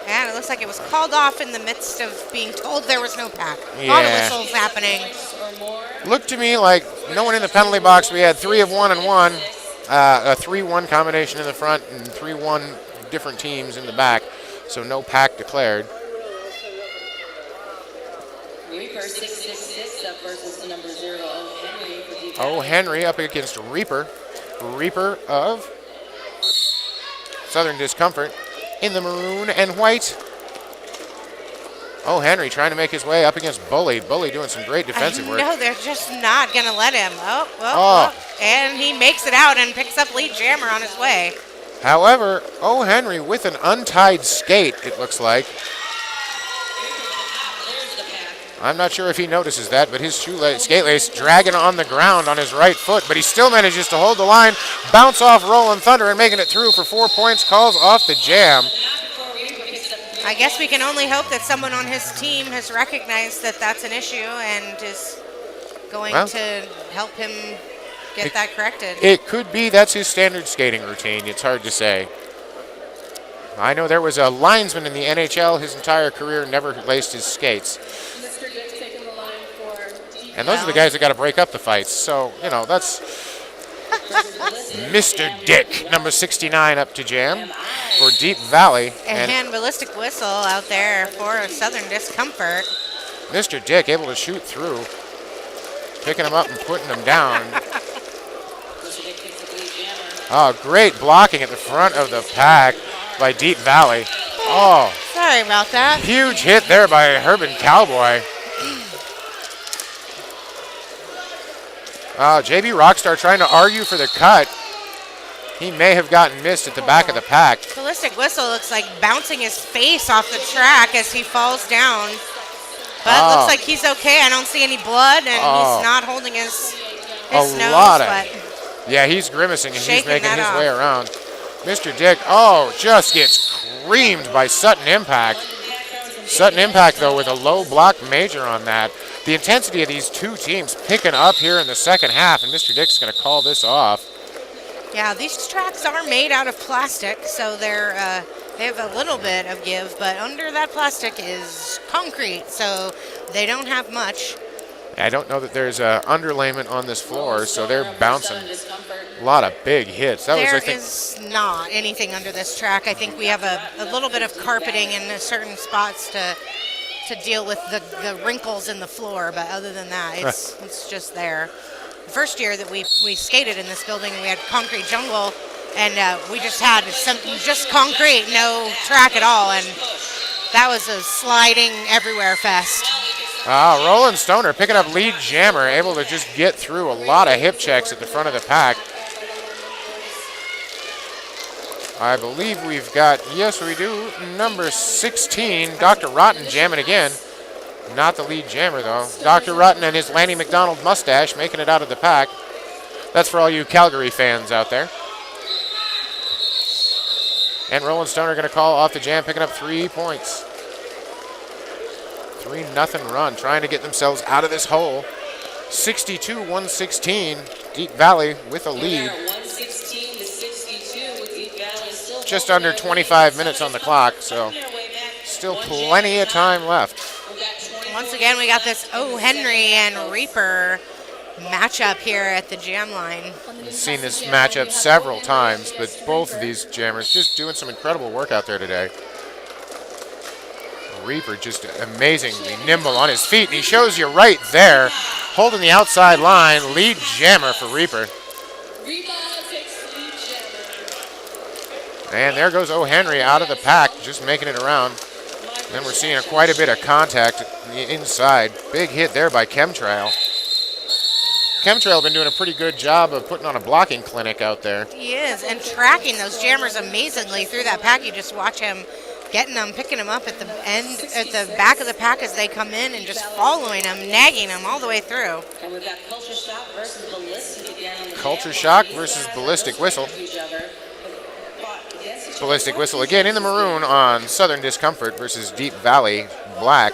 And it looks like it was called off in the midst of being told there was no pack. Yeah. A lot of whistles happening. Looked to me like no one in the penalty box. We had 3 of 1 and 1. A 3-1 combination in the front and 3-1 different teams in the back. So no pack declared. Reaper 666 up versus the number 0, O. Henry. O. Henry up against Reaper. Reaper of Southern Discomfort in the maroon and white. O. Henry trying to make his way up against Bully. Bully doing some great defensive work. No, they're just not going to let him. Oh. And he makes it out and picks up lead jammer on his way. However, O. Henry with an untied skate, it looks like. I'm not sure if he notices that, but his skate lace dragging on the ground on his right foot, but he still manages to hold the line, bounce off Rolling Thunder, and making it through for 4 points, calls off the jam. I guess we can only hope that someone on his team has recognized that that's an issue and is going to help him get that corrected. It could be that's his standard skating routine. It's hard to say. I know there was a linesman in the NHL his entire career never laced his skates. And those are the guys that got to break up the fights. So, you know, that's Mr. Dick, number 69, up to jam for Deep Valley. And ballistic whistle out there for Southern Discomfort. Mr. Dick able to shoot through. picking him up and putting him down. Oh, great blocking at the front of the pack by Deep Valley. Oh, Sorry about that. huge hit there by Herban Cowboy. JB Rockstar trying to argue for the cut. He may have gotten missed at the back of the pack. Ballistic Whistle looks like bouncing his face off the track as he falls down. But it looks like he's okay. I don't see any blood, and he's not holding his nose. Yeah, he's grimacing, and he's making his off. way around. Mr. Dick, just gets creamed by Sutton Impact. Sutton Impact, though, with a low block major on that. The intensity of these two teams picking up here in the second half, and Mr. Dick's going to call this off. Yeah, these tracks are made out of plastic, so they have a little bit of give, but under that plastic is concrete, so they don't have much. I don't know that there's underlayment on this floor, so they're bouncing a lot of big hits. There is not anything under this track. I think we have a little bit of carpeting in certain spots to deal with the wrinkles in the floor, but other than that, it's just there. The first year that we skated in this building, we had concrete jungle, and we just had just concrete, no track at all, and that was a sliding everywhere fest. Roland Stoner picking up lead jammer, able to just get through a lot of hip checks at the front of the pack. I believe we've got, yes we do, number 16, Dr. Rotten jamming again. Not the lead jammer though. Dr. Rotten and his Lanny McDonald mustache making it out of the pack. That's for all you Calgary fans out there. And Roland Stoner going to call off the jam, picking up 3 points. 3-0 run, trying to get themselves out of this hole. 62-116, Deep Valley with a lead. Just under 25 minutes on the clock, so still plenty of time left. Once again, we got this O. Henry and Reaper matchup here at the jam line. I've seen this matchup several times, but both of these jammers just doing some incredible work out there today. Reaper just amazingly nimble on his feet, and he shows you right there, holding the outside line, lead jammer for Reaper. And there goes O. Henry out of the pack, just making it around. Then we're seeing quite a bit of contact on the inside. Big hit there by Chemtrail. Chemtrail been doing a pretty good job of putting on a blocking clinic out there. He is, and tracking those jammers amazingly through that pack. You just watch him getting them, picking them up at the end, at the back of the pack as they come in, and just following them, nagging them all the way through. And we've got Culture Shock versus Ballistic again. Culture Shock versus Ballistic Whistle. Ballistic Whistle again in the maroon on Southern Discomfort versus Deep Valley Black.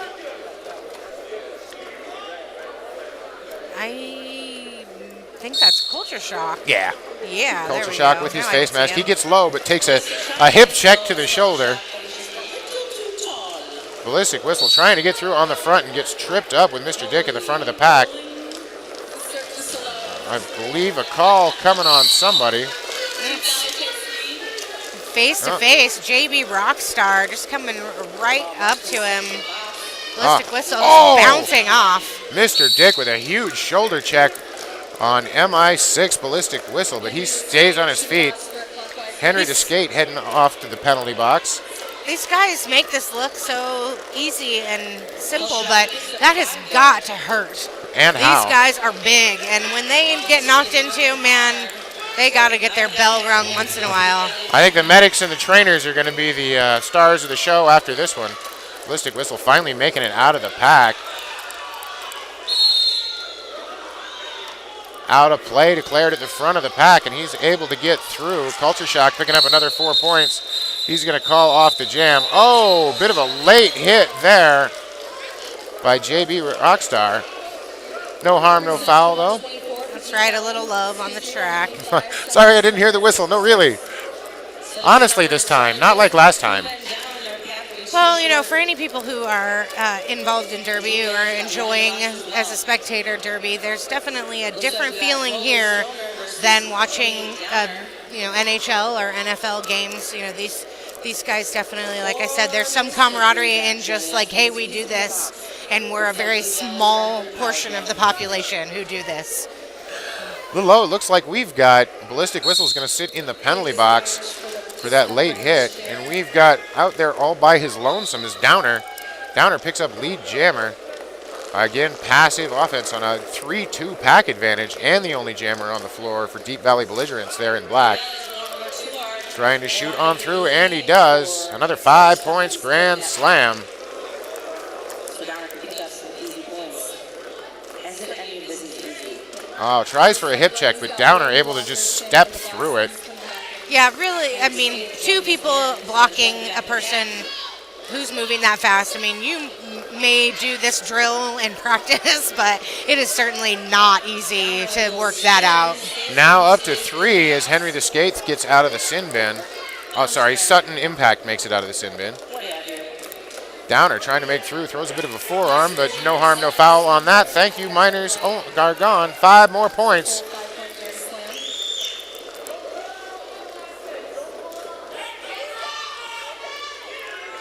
I think that's Culture Shock. Yeah. Yeah, there Culture we Shock go. with his Now I face can see mask. He him. gets low, but takes a hip check to the shoulder. Ballistic Whistle trying to get through on the front and gets tripped up with Mr. Dick in the front of the pack. I believe a call coming on somebody. Face to face, JB Rockstar just coming right up to him. Ballistic Whistle bouncing off. Mr. Dick with a huge shoulder check on MI6 Ballistic Whistle, but he stays on his feet. Henry to skate heading off to the penalty box. These guys make this look so easy and simple, but that has got to hurt. And how? These guys are big, and when they get knocked into, man, they got to get their bell rung once in a while. I think the medics and the trainers are going to be the stars of the show after this one. Ballistic Whistle finally making it out of the pack. Out of play, declared at the front of the pack, and he's able to get through. Culture Shock picking up another 4 points. He's going to call off the jam. Oh, bit of a late hit there by JB Rockstar. No harm, no foul, though. That's right, a little love on the track. Sorry, I didn't hear the whistle. No, really. Honestly, this time, not like last time. Well, you know, for any people who are involved in Derby or enjoying as a spectator Derby, there's definitely a different feeling here than watching, NHL or NFL games. You know, these these guys definitely, like I said, there's some camaraderie in just like, hey, we do this, and we're a very small portion of the population who do this. A little low. It looks like we've got Ballistic Whistle's going to sit in the penalty box for that late hit, and we've got out there all by his lonesome is Downer. Downer picks up lead jammer. Again, passive offense on a 3-2 pack advantage, and the only jammer on the floor for Deep Valley Belligerents there in black. Trying to shoot on through, and he does. Another 5 points, grand slam. Oh, tries for a hip check, but Downer able to just step through it. Yeah, really, I mean, two people blocking a person who's moving that fast. I mean, you may do this drill in practice, but it is certainly not easy to work that out. Now up to 3 as Henry the Skates gets out of the sin bin. Oh, sorry, Sutton Impact makes it out of the sin bin. Downer trying to make through, throws a bit of a forearm, but no harm, no foul on that. Thank you, Miners. Oh, are gone. 5 more points.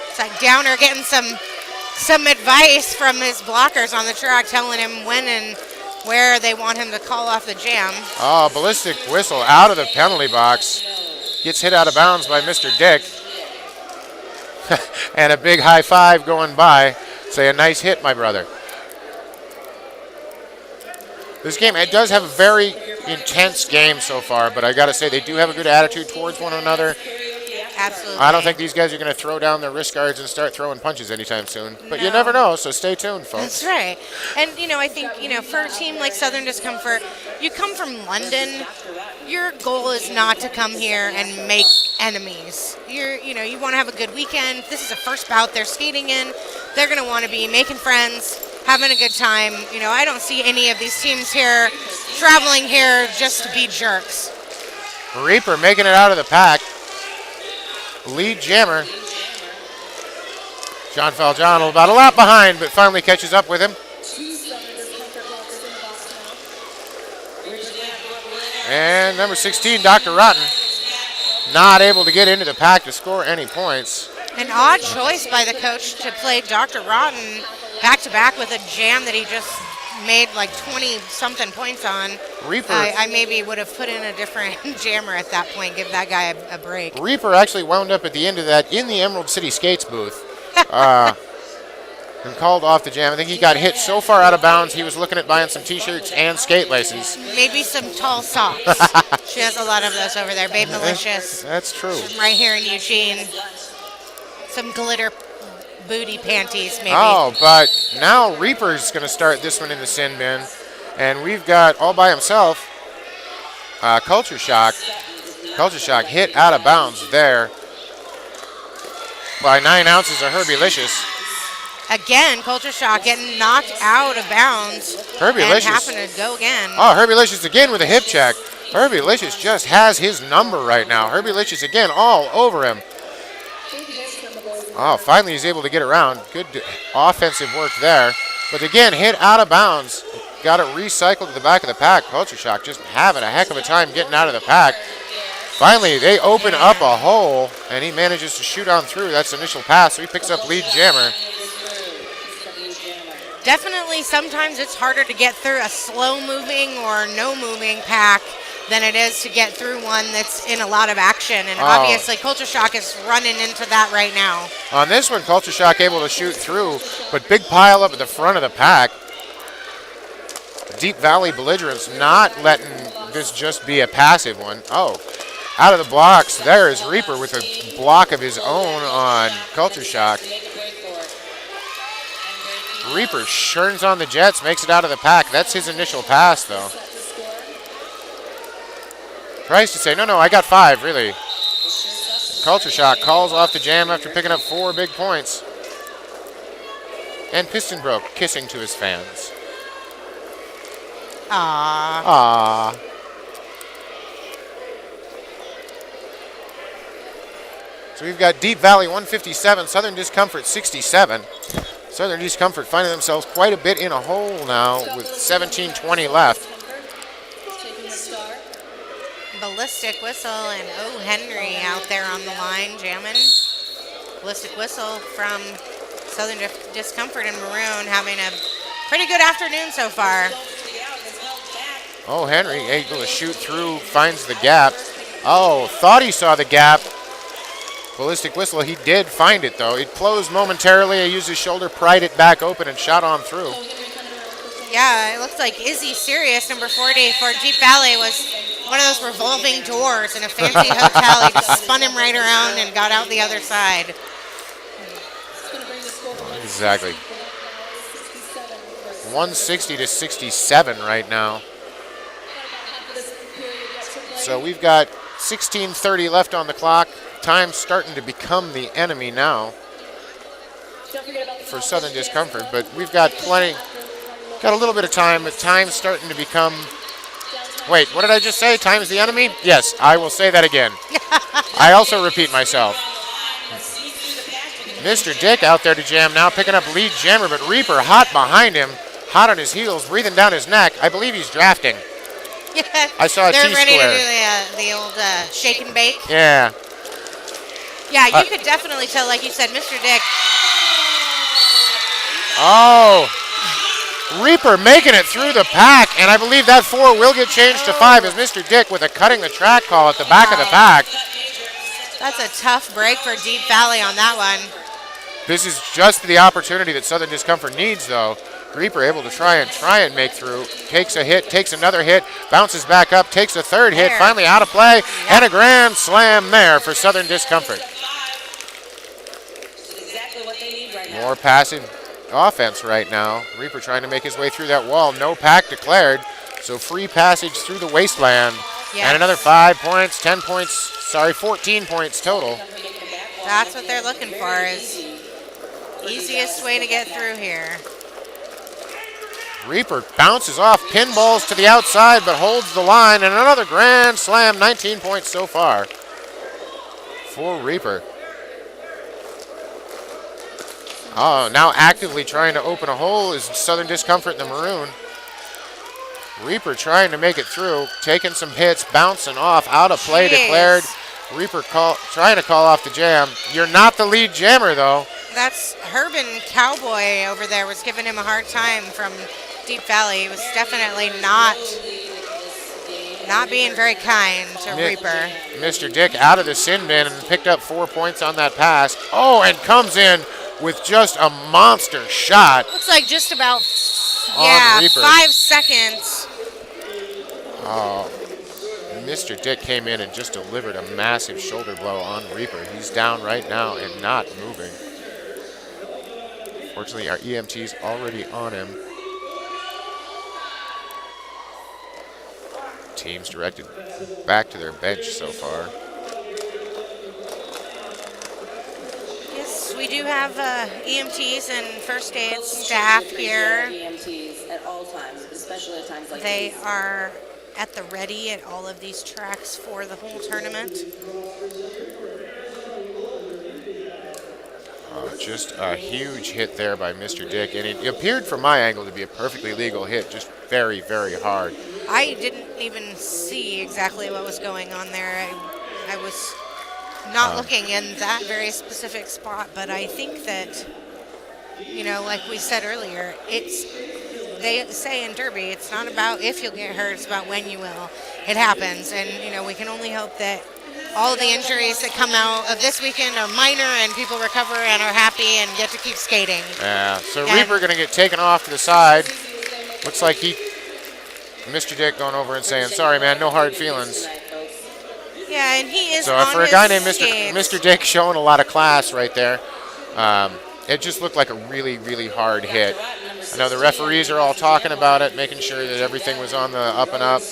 It's like Downer getting some advice from his blockers on the track, telling him when and where they want him to call off the jam. Oh, Ballistic Whistle out of the penalty box. Gets hit out of bounds by Mr. Dick. And a big high five going by. Say a nice hit, my brother. This game, it does have a very intense game so far, but I got to say they do have a good attitude towards one another. Absolutely. I don't think these guys are going to throw down their wrist guards and start throwing punches anytime soon. But you never know, so stay tuned, folks. That's right. And, I think, for a team like Southern Discomfort, you come from London, your goal is not to come here and make enemies. You want to have a good weekend. This is the first bout they're skating in. They're going to want to be making friends, having a good time. I don't see any of these teams here traveling here just to be jerks. Reaper making it out of the pack. Lead jammer. John Falgiano about a lap behind, but finally catches up with him. And number 16, Dr. Rotten, not able to get into the pack to score any points. An odd choice by the coach to play Dr. Rotten back-to-back with a jam that he just made like 20-something points on. Reaper. I maybe would have put in a different jammer at that point, give that guy a break. Reaper actually wound up at the end of that in the Emerald City Skates booth and called off the jam. I think he got hit so far out of bounds, he was looking at buying some T-shirts and skate laces. Maybe some tall socks. She has a lot of those over there. Babe Malicious. That's true. Right here in Eugene. Some glitter booty panties, maybe. Oh, but now Reaper's going to start this one in the sin bin. And we've got, all by himself, Culture Shock. Culture Shock hit out of bounds there by 9 ounces of Herbie-licious. Again, Culture Shock getting knocked out of bounds. Herbie-licious. And having to go again. Oh, Herbie-licious again with a hip check. Herbie-licious just has his number right now. Herbie-licious again all over him. Oh, finally he's able to get around. Good offensive work there. But again, hit out of bounds. Got it recycled to the back of the pack. Culture Shock just having a heck of a time getting out of the pack. Finally, they open up a hole, and he manages to shoot on through. That's the initial pass, so he picks up lead jammer. Definitely, sometimes it's harder to get through a slow-moving or no-moving pack than it is to get through one that's in a lot of action. And obviously, Culture Shock is running into that right now. On this one, Culture Shock able to shoot through, but big pile up at the front of the pack. Deep Valley Belligerents not letting this just be a passive one. Oh, out of the blocks, there is Reaper with a block of his own on Culture Shock. Reaper churns on the Jets, makes it out of the pack. That's his initial pass, though. Tries to say, no, I got 5, really. Culture Shock calls off the jam after picking up 4 big points. And Piston broke, kissing to his fans. Aww. So we've got Deep Valley 157, Southern Discomfort 67. Southern Discomfort finding themselves quite a bit in a hole now with 17:20 left. Ballistic Whistle and O. Henry out there on the line jamming. Ballistic Whistle from Southern Discomfort in maroon having a pretty good afternoon so far. Oh, Henry able to shoot through, finds the gap. Oh, thought he saw the gap. Ballistic Whistle, he did find it though. It closed momentarily. He used his shoulder, pried it back open, and shot on through. Yeah, it looks like Izzy Sirius, number 40 for Deep Valley, was one of those revolving doors in a fancy hotel. He just spun him right around and got out the other side. Exactly. 160 to 67 right now. So we've got 16:30 left on the clock. Time's starting to become the enemy now for Southern Discomfort, but we've got plenty, got a little bit of time, but time's starting to become, wait, what did I just say? Time's the enemy? Yes, I will say that again. I also repeat myself. Mr. Dick out there to jam now, picking up lead jammer, but Reaper hot behind him, hot on his heels, breathing down his neck. I believe he's drafting. I saw a They're T-square. ready to do the old shake and bake. Yeah. Yeah, you could definitely tell, like you said, Mr. Dick. Oh, Reaper making it through the pack, and I believe that 4 will get changed to 5 as Mr. Dick with a cutting the track call at the back of the pack. That's a tough break for Deep Valley on that one. This is just the opportunity that Southern Discomfort needs, though. Reaper able to try and make through. Takes a hit, takes another hit, bounces back up, takes a third hit, finally out of play, and a grand slam there for Southern Discomfort. More passive offense right now. Reaper trying to make his way through that wall. No pack declared, so free passage through the wasteland. Yes. And another 5 points, 10 points, 14 points total. That's what they're looking for, is easiest way to get through here. Reaper bounces off, pinballs to the outside, but holds the line, and another grand slam, 19 points so far for Reaper. Oh, now actively trying to open a hole is Southern Discomfort in the maroon. Reaper trying to make it through, taking some hits, bouncing off, out of play declared. Reaper trying to call off the jam. You're not the lead jammer, though. That's Herban Cowboy over there was giving him a hard time from Deep Valley. He was definitely not being very kind to Reaper. Mr. Dick out of the sin bin and picked up 4 points on that pass. Oh, and comes in with just a monster shot. Looks like just about, 5 seconds. Oh, Mr. Dick came in and just delivered a massive shoulder blow on Reaper. He's down right now and not moving. Fortunately, our EMT's already on him. Teams directed back to their bench so far. Yes, we do have EMTs and first aid staff here. EMTs at all times, especially at times like they these. are at the ready at all of these tracks for the whole tournament. Just a huge hit there by Mr. Dick, and it appeared from my angle to be a perfectly legal hit, just very, very hard. I didn't even see exactly what was going on there. I was not looking in that very specific spot, but I think that, like we said earlier, they say in Derby, it's not about if you'll get hurt, it's about when you will. It happens, and, we can only hope that all of the injuries that come out of this weekend are minor and people recover and are happy and get to keep skating. Yeah, so Reaper going to get taken off to the side. Looks like Mr. Dick going over and saying, sorry, man, no hard feelings. Yeah, and he is so on for a guy named skates. Mr. Dick showing a lot of class right there. It just looked like a really, really hard hit. I know the referees are all talking about it, making sure that everything was on the up and up.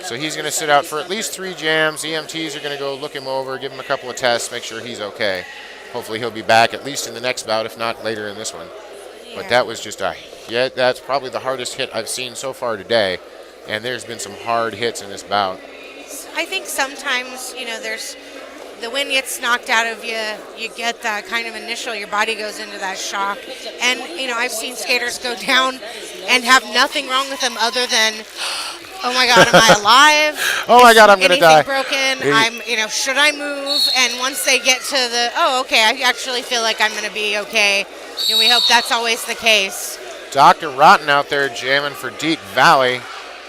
So he's going to sit out for at least 3 jams. EMTs are going to go look him over, give him a couple of tests, make sure he's okay. Hopefully he'll be back at least in the next bout, if not later in this one. Yeah. But that was just that's probably the hardest hit I've seen so far today. And there's been some hard hits in this bout. I think sometimes, there's the wind gets knocked out of you. You get that kind of initial, your body goes into that shock. And, I've seen skaters go down and have nothing wrong with them other than oh my God, am I alive? Oh my God, I'm gonna die. Anything broken? Should I move? And once they get to okay, I actually feel like I'm gonna be okay. And we hope that's always the case. Dr. Rotten out there jamming for Deep Valley.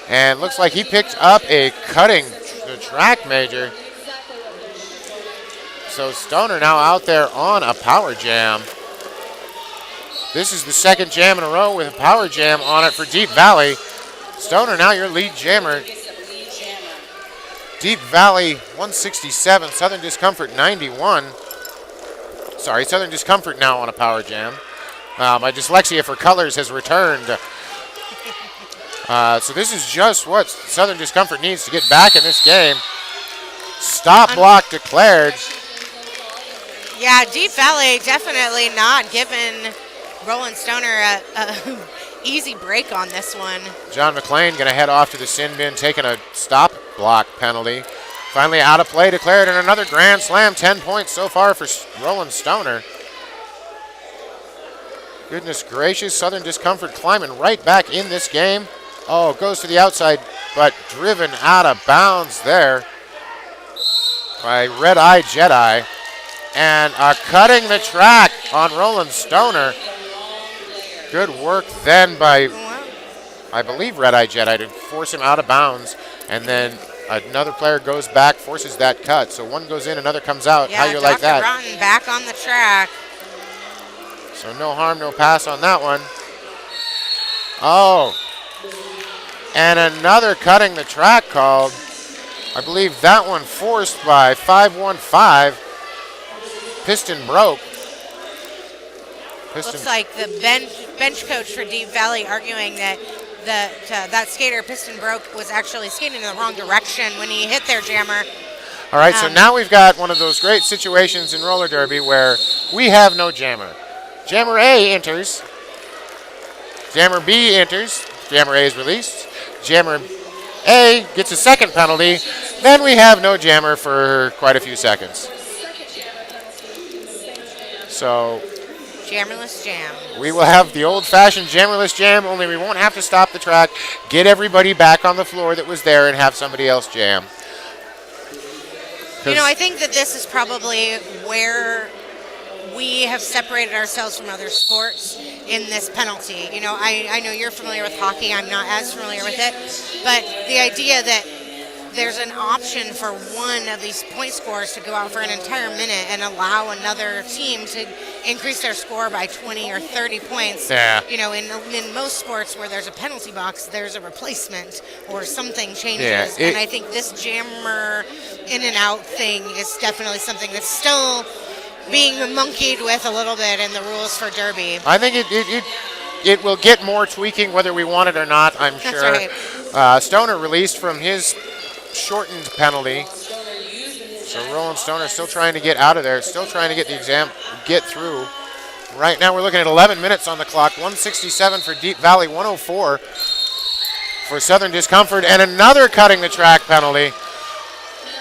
And looks like he picked up a cutting the track major. So Stoner now out there on a power jam. This is the second jam in a row with a power jam on it for Deep Valley. Stoner now your lead jammer. Deep Valley 167, Southern Discomfort 91. Sorry, Southern Discomfort now on a power jam. My dyslexia for colors has returned. So this is just what Southern Discomfort needs to get back in this game. Stop block declared. Yeah, Deep Valley definitely not giving Roland Stoner a easy break on this one. John McClain going to head off to the sin bin, taking a stop block penalty. Finally out of play declared, and another grand slam. 10 points so far for Roland Stoner. Goodness gracious, Southern Discomfort climbing right back in this game. Oh, goes to the outside, but driven out of bounds there by Red Eye Jedi. And cutting the track on Roland Stoner. Good work then by, I believe, Red Eye Jedi to force him out of bounds. And then another player goes back, forces that cut. So one goes in, another comes out. Yeah, how you like that? Dr. Rotten back on the track. So no harm, no pass on that one. Oh. And another cutting the track called. I believe that one forced by 515. Piston broke. Looks like the bench coach for Deep Valley arguing that that skater piston broke was actually skating in the wrong direction when he hit their jammer. All right, so now we've got one of those great situations in roller derby where we have no jammer. Jammer A enters. Jammer B enters. Jammer A is released. Jammer A gets a second penalty. Then we have no jammer for quite a few seconds. So jammerless jam. We will have the old-fashioned jammerless jam, only we won't have to stop the track, get everybody back on the floor that was there, and have somebody else jam. I think that this is probably where we have separated ourselves from other sports in this penalty. I know you're familiar with hockey. I'm not as familiar with it. But the idea that there's an option for one of these point scorers to go out for an entire minute and allow another team to increase their score by 20 or 30 points. Yeah. In most sports where there's a penalty box, there's a replacement or something changes. Yeah, and I think this jammer in and out thing is definitely something that's still being monkeyed with a little bit in the rules for Derby. I think it will get more tweaking whether we want it or not, I'm sure. That's right. Stoner released from his shortened penalty. So Roland Stoner still trying to get out of there, still trying to get through. Right now we're looking at 11 minutes on the clock, 167 for Deep Valley, 104 for Southern Discomfort, and another cutting the track penalty.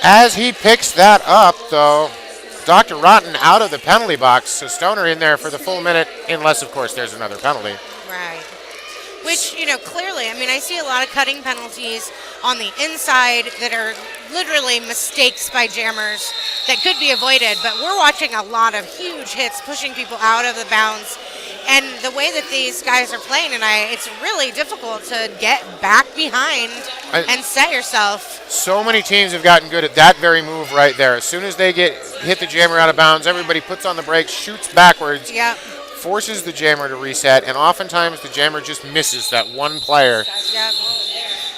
As he picks that up, though, Dr. Rotten out of the penalty box, so Stoner in there for the full minute, unless, of course, there's another penalty. Right. Which, clearly, I see a lot of cutting penalties on the inside that are literally mistakes by jammers that could be avoided, but we're watching a lot of huge hits pushing people out of the bounds. And the way that these guys are playing tonight, it's really difficult to get back behind and set yourself. So many teams have gotten good at that very move right there. As soon as they hit the jammer out of bounds, everybody puts on the brakes, shoots backwards. Yep. Forces the jammer to reset, and oftentimes the jammer just misses that one player. Yep.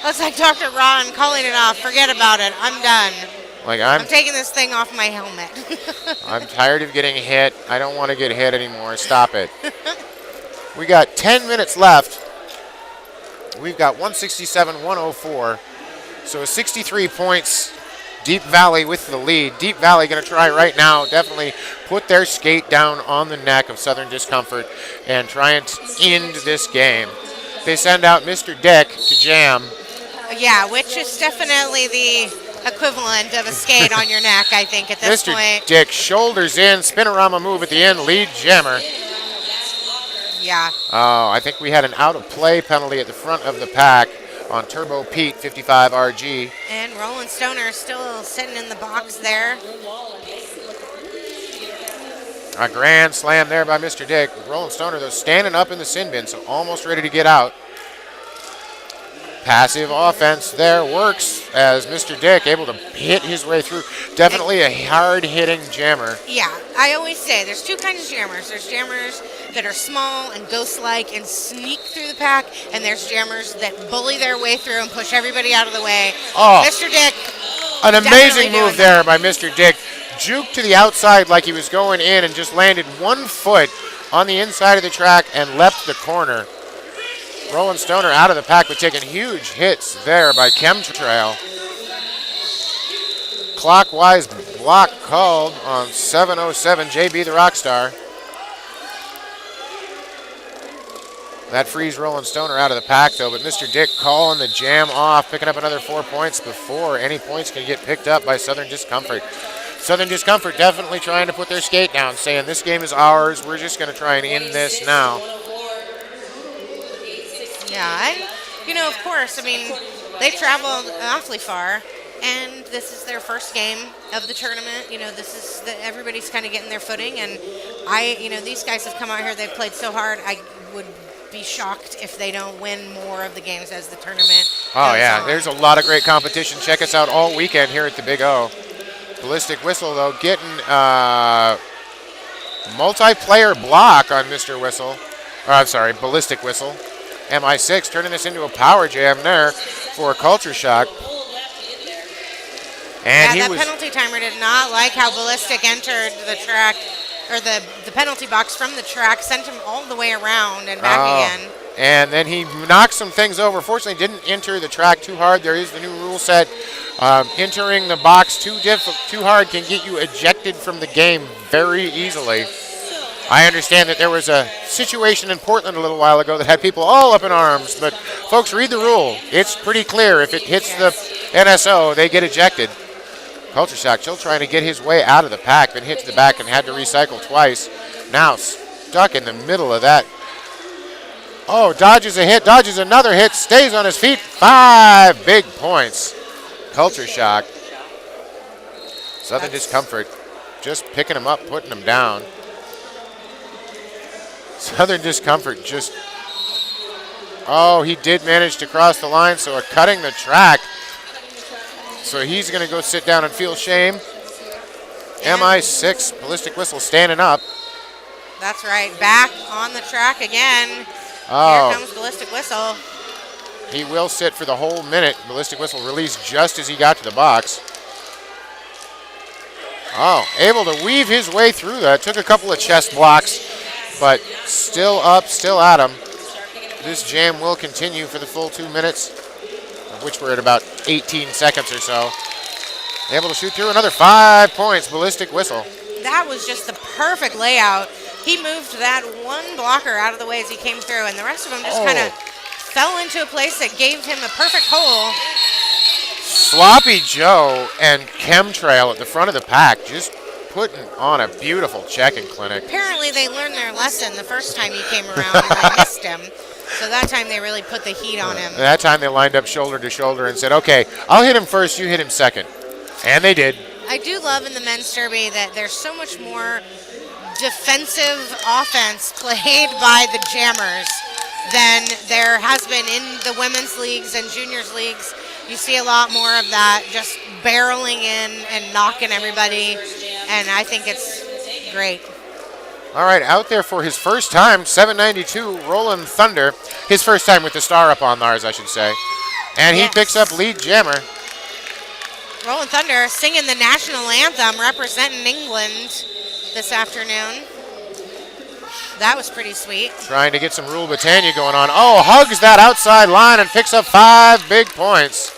Looks like Dr. Ron calling it off. Forget about it. I'm done. I'm taking this thing off my helmet. I'm tired of getting hit. I don't want to get hit anymore. Stop it. We got 10 minutes left. We've got 167, 104. So 63 points. Deep Valley with the lead. Deep Valley going to try right now, definitely put their skate down on the neck of Southern Discomfort and try and end this game. They send out Mr. Dick to jam. Yeah, which is definitely the equivalent of a skate on your neck, I think, at this point. Mr. Dick shoulders in, spinorama move at the end, lead jammer. Yeah. Oh, I think we had an out-of-play penalty at the front of the pack. on Turbo Pete 55 RG. And Roland Stoner still sitting in the box there. A grand slam there by Mr. Dick. Roland Stoner, though, standing up in the sin bin, so almost ready to get out. Passive offense there works as Mr. Dick able to hit his way through. Definitely a hard-hitting jammer. Yeah, I always say there's two kinds of jammers. There's jammers that are small and ghost-like and sneak through the pack, and there's jammers that bully their way through and push everybody out of the way. Oh, Mr. Dick, an amazing definitely move there by Mr. Dick. Juke to the outside like he was going in and just landed 1 foot on the inside of the track and left the corner. Roland Stoner out of the pack, but taking huge hits there by Chemtrail. Clockwise block called on 707 JB the Rockstar. That frees Roland Stoner out of the pack, though, but Mr. Dick calling the jam off, picking up another 4 points before any points can get picked up by Southern Discomfort. Southern Discomfort definitely trying to put their skate down, saying this game is ours. We're just going to try and end this now. Yeah, and, of course, they traveled awfully far, and this is their first game of the tournament. Everybody's kind of getting their footing, and these guys have come out here, they've played so hard, I would be shocked if they don't win more of the games as the tournament goes yeah, on. there's a lot of great competition. Check us out all weekend here at the Big O. Ballistic Whistle, though, getting multiplayer block on Mr. Whistle. Ballistic Whistle. MI6 turning this into a power jam there for Culture Shock. And that penalty timer did not like how Ballistic entered the track, or the penalty box from the track, sent him all the way around and back again. And then he knocked some things over. Fortunately, didn't enter the track too hard. There is the new rule set. Entering the box too hard can get you ejected from the game very easily. I understand that there was a situation in Portland a little while ago that had people all up in arms, but folks, read the rule. It's pretty clear. If it hits the NSO, they get ejected. Culture Shock still trying to get his way out of the pack, then hit to the back and had to recycle twice. Now stuck in the middle of that. Oh, dodges a hit, dodges another hit, stays on his feet. 5 big points. Culture Shock. Southern Discomfort just picking him up, putting him down. Southern Discomfort just, he did manage to cross the line, so cutting the track. So he's going to go sit down and feel shame. MI6, Ballistic Whistle standing up. That's right, back on the track again. Oh. Here comes Ballistic Whistle. He will sit for the whole minute. Ballistic Whistle released just as he got to the box. Oh, able to weave his way through that. Took a couple of chest blocks, but still up, still at him. This jam will continue for the full 2 minutes, of which we're at about 18 seconds or so. Able to shoot through another 5 points, Ballistic Whistle. That was just the perfect layout. He moved that one blocker out of the way as he came through, and the rest of them just kind of fell into a place that gave him a perfect hole. Sloppy Joe and Chemtrail at the front of the pack, just putting on a beautiful checking clinic. Apparently they learned their lesson the first time he came around and they missed him. So that time they really put the heat on him. That time they lined up shoulder to shoulder and said, okay, I'll hit him first, you hit him second. And they did. I do love in the men's derby that there's so much more defensive offense played by the jammers than there has been in the women's leagues and juniors leagues. You see a lot more of that, just barreling in and knocking everybody, and I think it's great. All right, out there for his first time, 792, Roland Thunder. His first time with the star up on Lars, I should say. And he picks up lead jammer. Roland Thunder singing the national anthem, representing England this afternoon. That was pretty sweet. Trying to get some Rule Britannia going on. Oh, hugs that outside line and picks up 5 big points.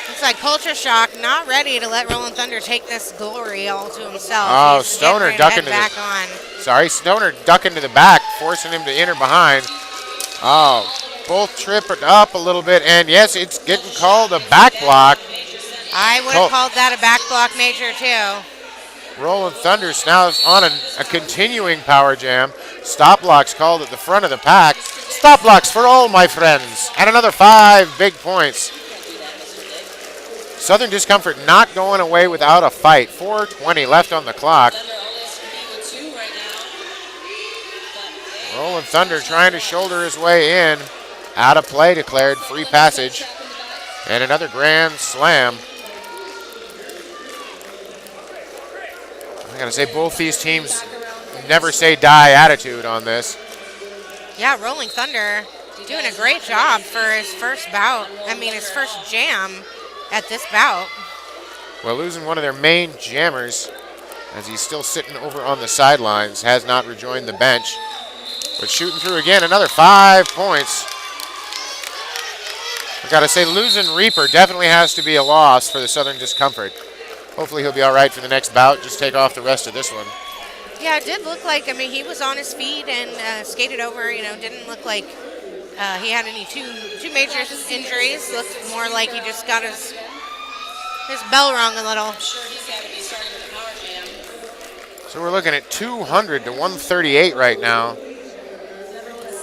Looks like Culture Shock not ready to let Roland Thunder take this glory all to himself. Oh, He's Stoner ducking to back the on. Sorry, Stoner ducking to the back, forcing him to enter behind. Oh, both tripping up a little bit, and yes, it's getting called a back block. I would have called that a back block major too. Roland Thunder's now on a continuing power jam. Stop block's called at the front of the pack. Stop blocks for all my friends. And another 5 big points. Southern Discomfort not going away without a fight. 4:20 left on the clock. Rolling Thunder trying to shoulder his way in. Out of play declared, free passage. And another grand slam. I gotta say, both these teams never say die attitude on this. Yeah, Rolling Thunder doing a great job for his first bout. His first jam at this bout. Well, losing one of their main jammers, as he's still sitting over on the sidelines, has not rejoined the bench. But shooting through again, another 5 points. I gotta say, losing Reaper definitely has to be a loss for the Southern Discomfort. Hopefully he'll be all right for the next bout. Just take off the rest of this one. Yeah, it did look like, he was on his feet and skated over, didn't look like he had any two major injuries. Looked more like he just got his bell rung a little. So we're looking at 200 to 138 right now.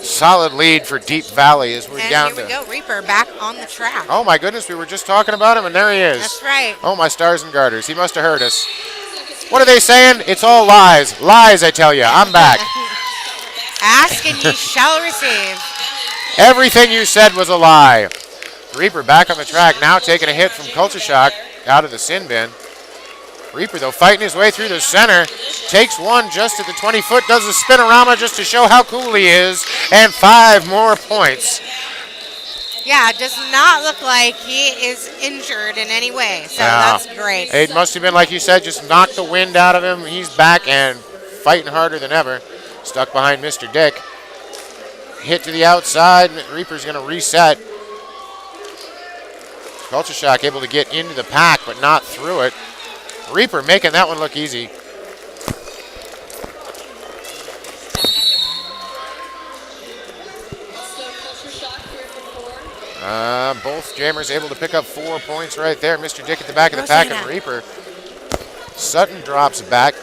Solid lead for Deep Valley as we're down to. And here we go, Reaper back on the track. Oh my goodness, we were just talking about him and there he is. That's right. Oh my stars and garters, he must have heard us. What are they saying? It's all lies. Lies, I tell you. I'm back. Ask and ye shall receive. Everything you said was a lie. Reaper back on the track, now taking a hit from Culture Shock out of the sin bin. Reaper, though, fighting his way through the center. Takes one just at the 20-foot, does a spinorama just to show how cool he is. And 5 more points. Yeah, it does not look like he is injured in any way. So that's great. It must have been, like you said, just knocked the wind out of him. He's back and fighting harder than ever. Stuck behind Mr. Dick. Hit to the outside. Reaper's going to reset. Culture Shock able to get into the pack, but not through it. Reaper making that one look easy. Both jammers able to pick up 4 points right there. Mr. Dick at the back of the pack and Reaper. Sutton drops back.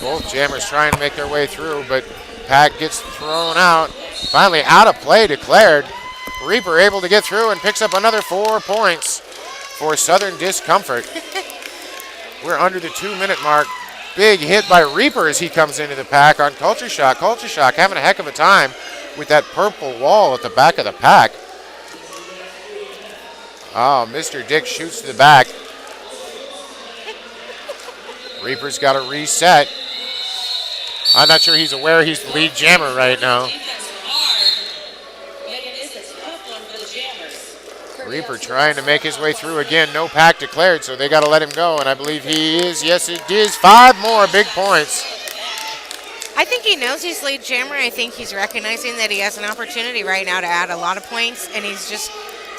Both jammers trying to make their way through, but pack gets thrown out. Finally out of play declared. Reaper able to get through and picks up another 4 points for Southern Discomfort. We're under the 2-minute mark. Big hit by Reaper as he comes into the pack on Culture Shock. Culture Shock having a heck of a time with that purple wall at the back of the pack. Oh, Mr. Dick shoots to the back. Reaper's got to reset. I'm not sure he's aware he's the lead jammer right now. Reaper trying to make his way through again. No pack declared, so they got to let him go, and I believe he is. Yes, it is. 5 more big points. I think he knows he's lead jammer. I think he's recognizing that he has an opportunity right now to add a lot of points, and he's just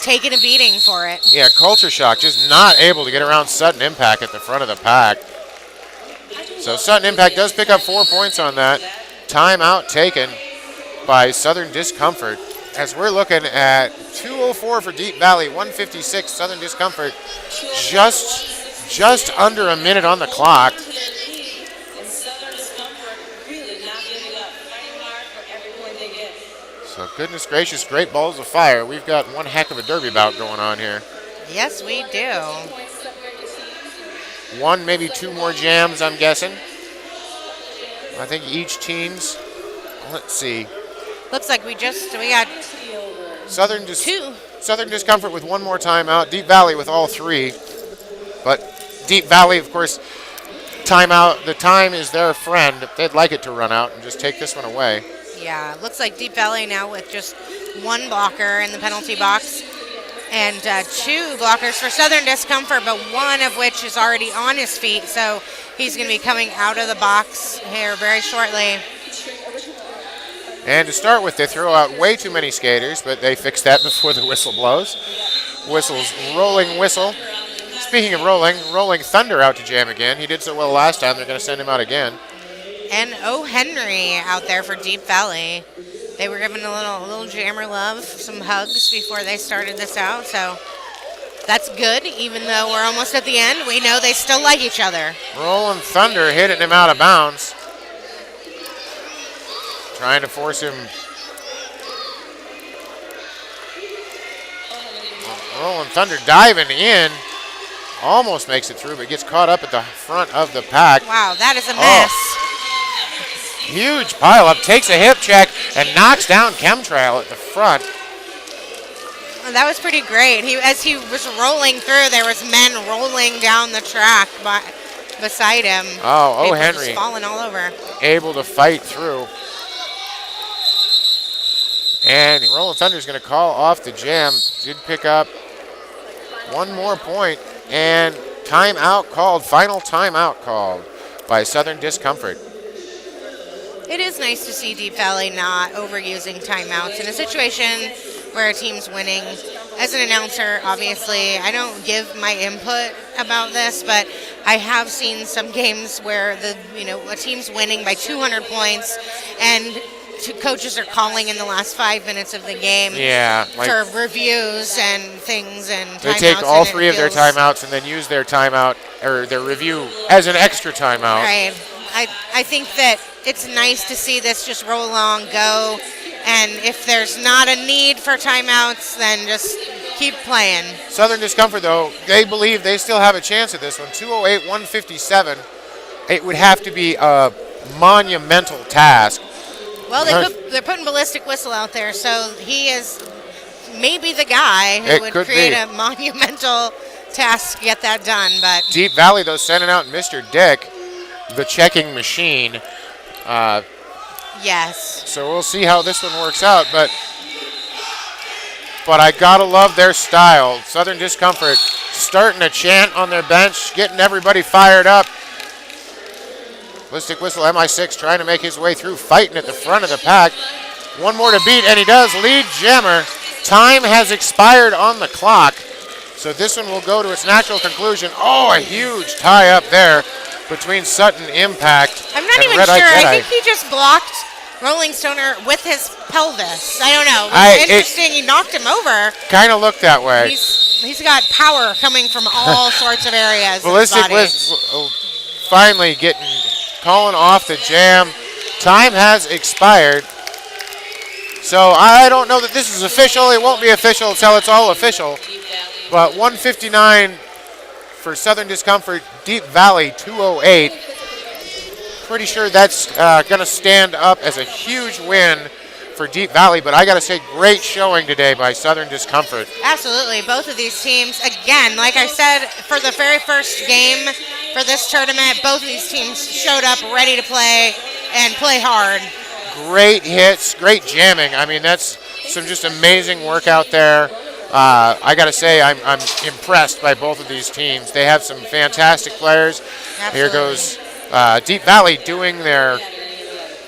taking a beating for it. Yeah, Culture Shock just not able to get around Sutton Impact at the front of the pack. So Sutton Impact does pick up 4 points on that. Timeout taken by Southern Discomfort. As we're looking at 2:04 for Deep Valley, 1:56 Southern Discomfort, just under a minute on the clock. So goodness gracious, great balls of fire. We've got one heck of a derby bout going on here. Yes, we do. 1, maybe 2 more jams, I'm guessing. I think each team's, let's see. Looks like we got Southern 2. Southern Discomfort with 1 more timeout. Deep Valley with all 3. But Deep Valley, of course, timeout. The time is their friend. They'd like it to run out and just take this one away. Yeah, looks like Deep Valley now with just 1 blocker in the penalty box. And 2 blockers for Southern Discomfort, but 1 of which is already on his feet. So he's going to be coming out of the box here very shortly. And to start with, they throw out way too many skaters, but they fix that before the whistle blows. Whistle's rolling whistle. Speaking of rolling Thunder out to jam again. He did so well last time. They're going to send him out again. And O. Henry out there for Deep Valley. They were giving a little jammer love, some hugs before they started this out. So that's good, even though we're almost at the end. We know they still like each other. Rolling Thunder hitting him out of bounds. trying to force him. Rolling Thunder diving in. Almost makes it through, but gets caught up at the front of the pack. Wow, that is a mess. Huge pileup. Takes a hip check and knocks down Chemtrail at the front. That was pretty great. As he was rolling through, there was men rolling down the track beside him. Oh, People Henry. just falling all over. Able to fight through. And Rolling Thunder's going to call off the jam. Did pick up one more point. And timeout called. Final timeout called by Southern Discomfort. It is nice to see Deep Valley not overusing timeouts in a situation where a team's winning. As an announcer, obviously, I don't give my input about this, but I have seen some games where a team's winning by 200 points and coaches are calling in the last 5 minutes of the game for reviews and things and timeouts. They take all three of their timeouts and then use their timeout or their review as an extra timeout. Right. I think that it's nice to see this just roll along, go, and if there's not a need for timeouts, then just keep playing. Southern Discomfort, though, they believe they still have a chance at this one. 208-157. It would have to be a monumental task. Well, they're putting Ballistic Whistle out there, so he is maybe the guy who would create a monumental task to get that done. But Deep Valley, though, sending out Mr. Dick, the checking machine. Yes. So we'll see how this one works out, but I gotta love their style. Southern Discomfort starting a chant on their bench, getting everybody fired up. Ballistic Whistle MI6 trying to make his way through, fighting at the front of the pack. One more to beat, and he does. Lead jammer. Time has expired on the clock, so this one will go to its natural conclusion. Oh, a huge tie up there between Sutton Impact I'm not and even Red sure. Eye I think he just blocked Rolling Stoner with his pelvis. I don't know. It was interesting. He knocked him over. Kind of looked that way. He's got power coming from all sorts of areas. Ballistic Whistle finally calling off the jam. Time has expired. So I don't know that this is official. It won't be official until it's all official. But 159 for Southern Discomfort, Deep Valley 208. Pretty sure that's going to stand up as a huge win for Deep Valley, but I got to say, great showing today by Southern Discomfort. Absolutely. Both of these teams, again, like I said, for the very first game for this tournament, both of these teams showed up ready to play and play hard. Great hits, great jamming. I mean, that's some just amazing work out there. I got to say, I'm impressed by both of these teams. They have some fantastic players. Absolutely. Here goes Deep Valley doing their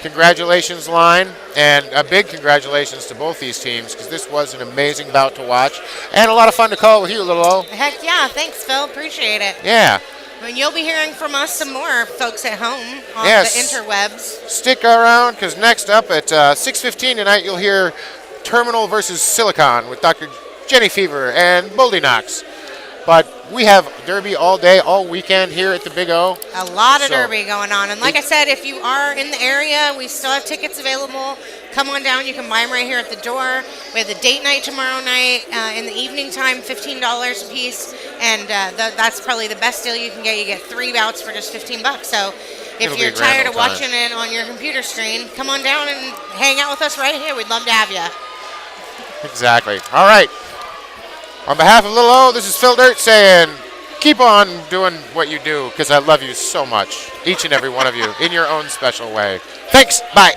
congratulations line, and a big congratulations to both these teams because this was an amazing bout to watch and a lot of fun to call with you, Little O. Heck yeah, thanks, Phil. Appreciate it. Yeah. I mean, you'll be hearing from us some more, folks at home on the interwebs. Stick around because next up at 6:15 tonight, you'll hear Terminal versus Silicon with Dr. Jenny Fever and Boldy Knox. But we have Derby all day, all weekend here at the Big O. A lot of Derby going on. And like I said, if you are in the area, we still have tickets available. Come on down. You can buy them right here at the door. We have the date night tomorrow night. In the evening time, $15 a piece. And that's probably the best deal you can get. You get 3 bouts for just $15. So if you're tired of watching it on your computer screen, come on down and hang out with us right here. We'd love to have you. Exactly. All right. On behalf of Little O, this is Phil Dirt saying, keep on doing what you do because I love you so much, each and every one of you, in your own special way. Thanks. Bye.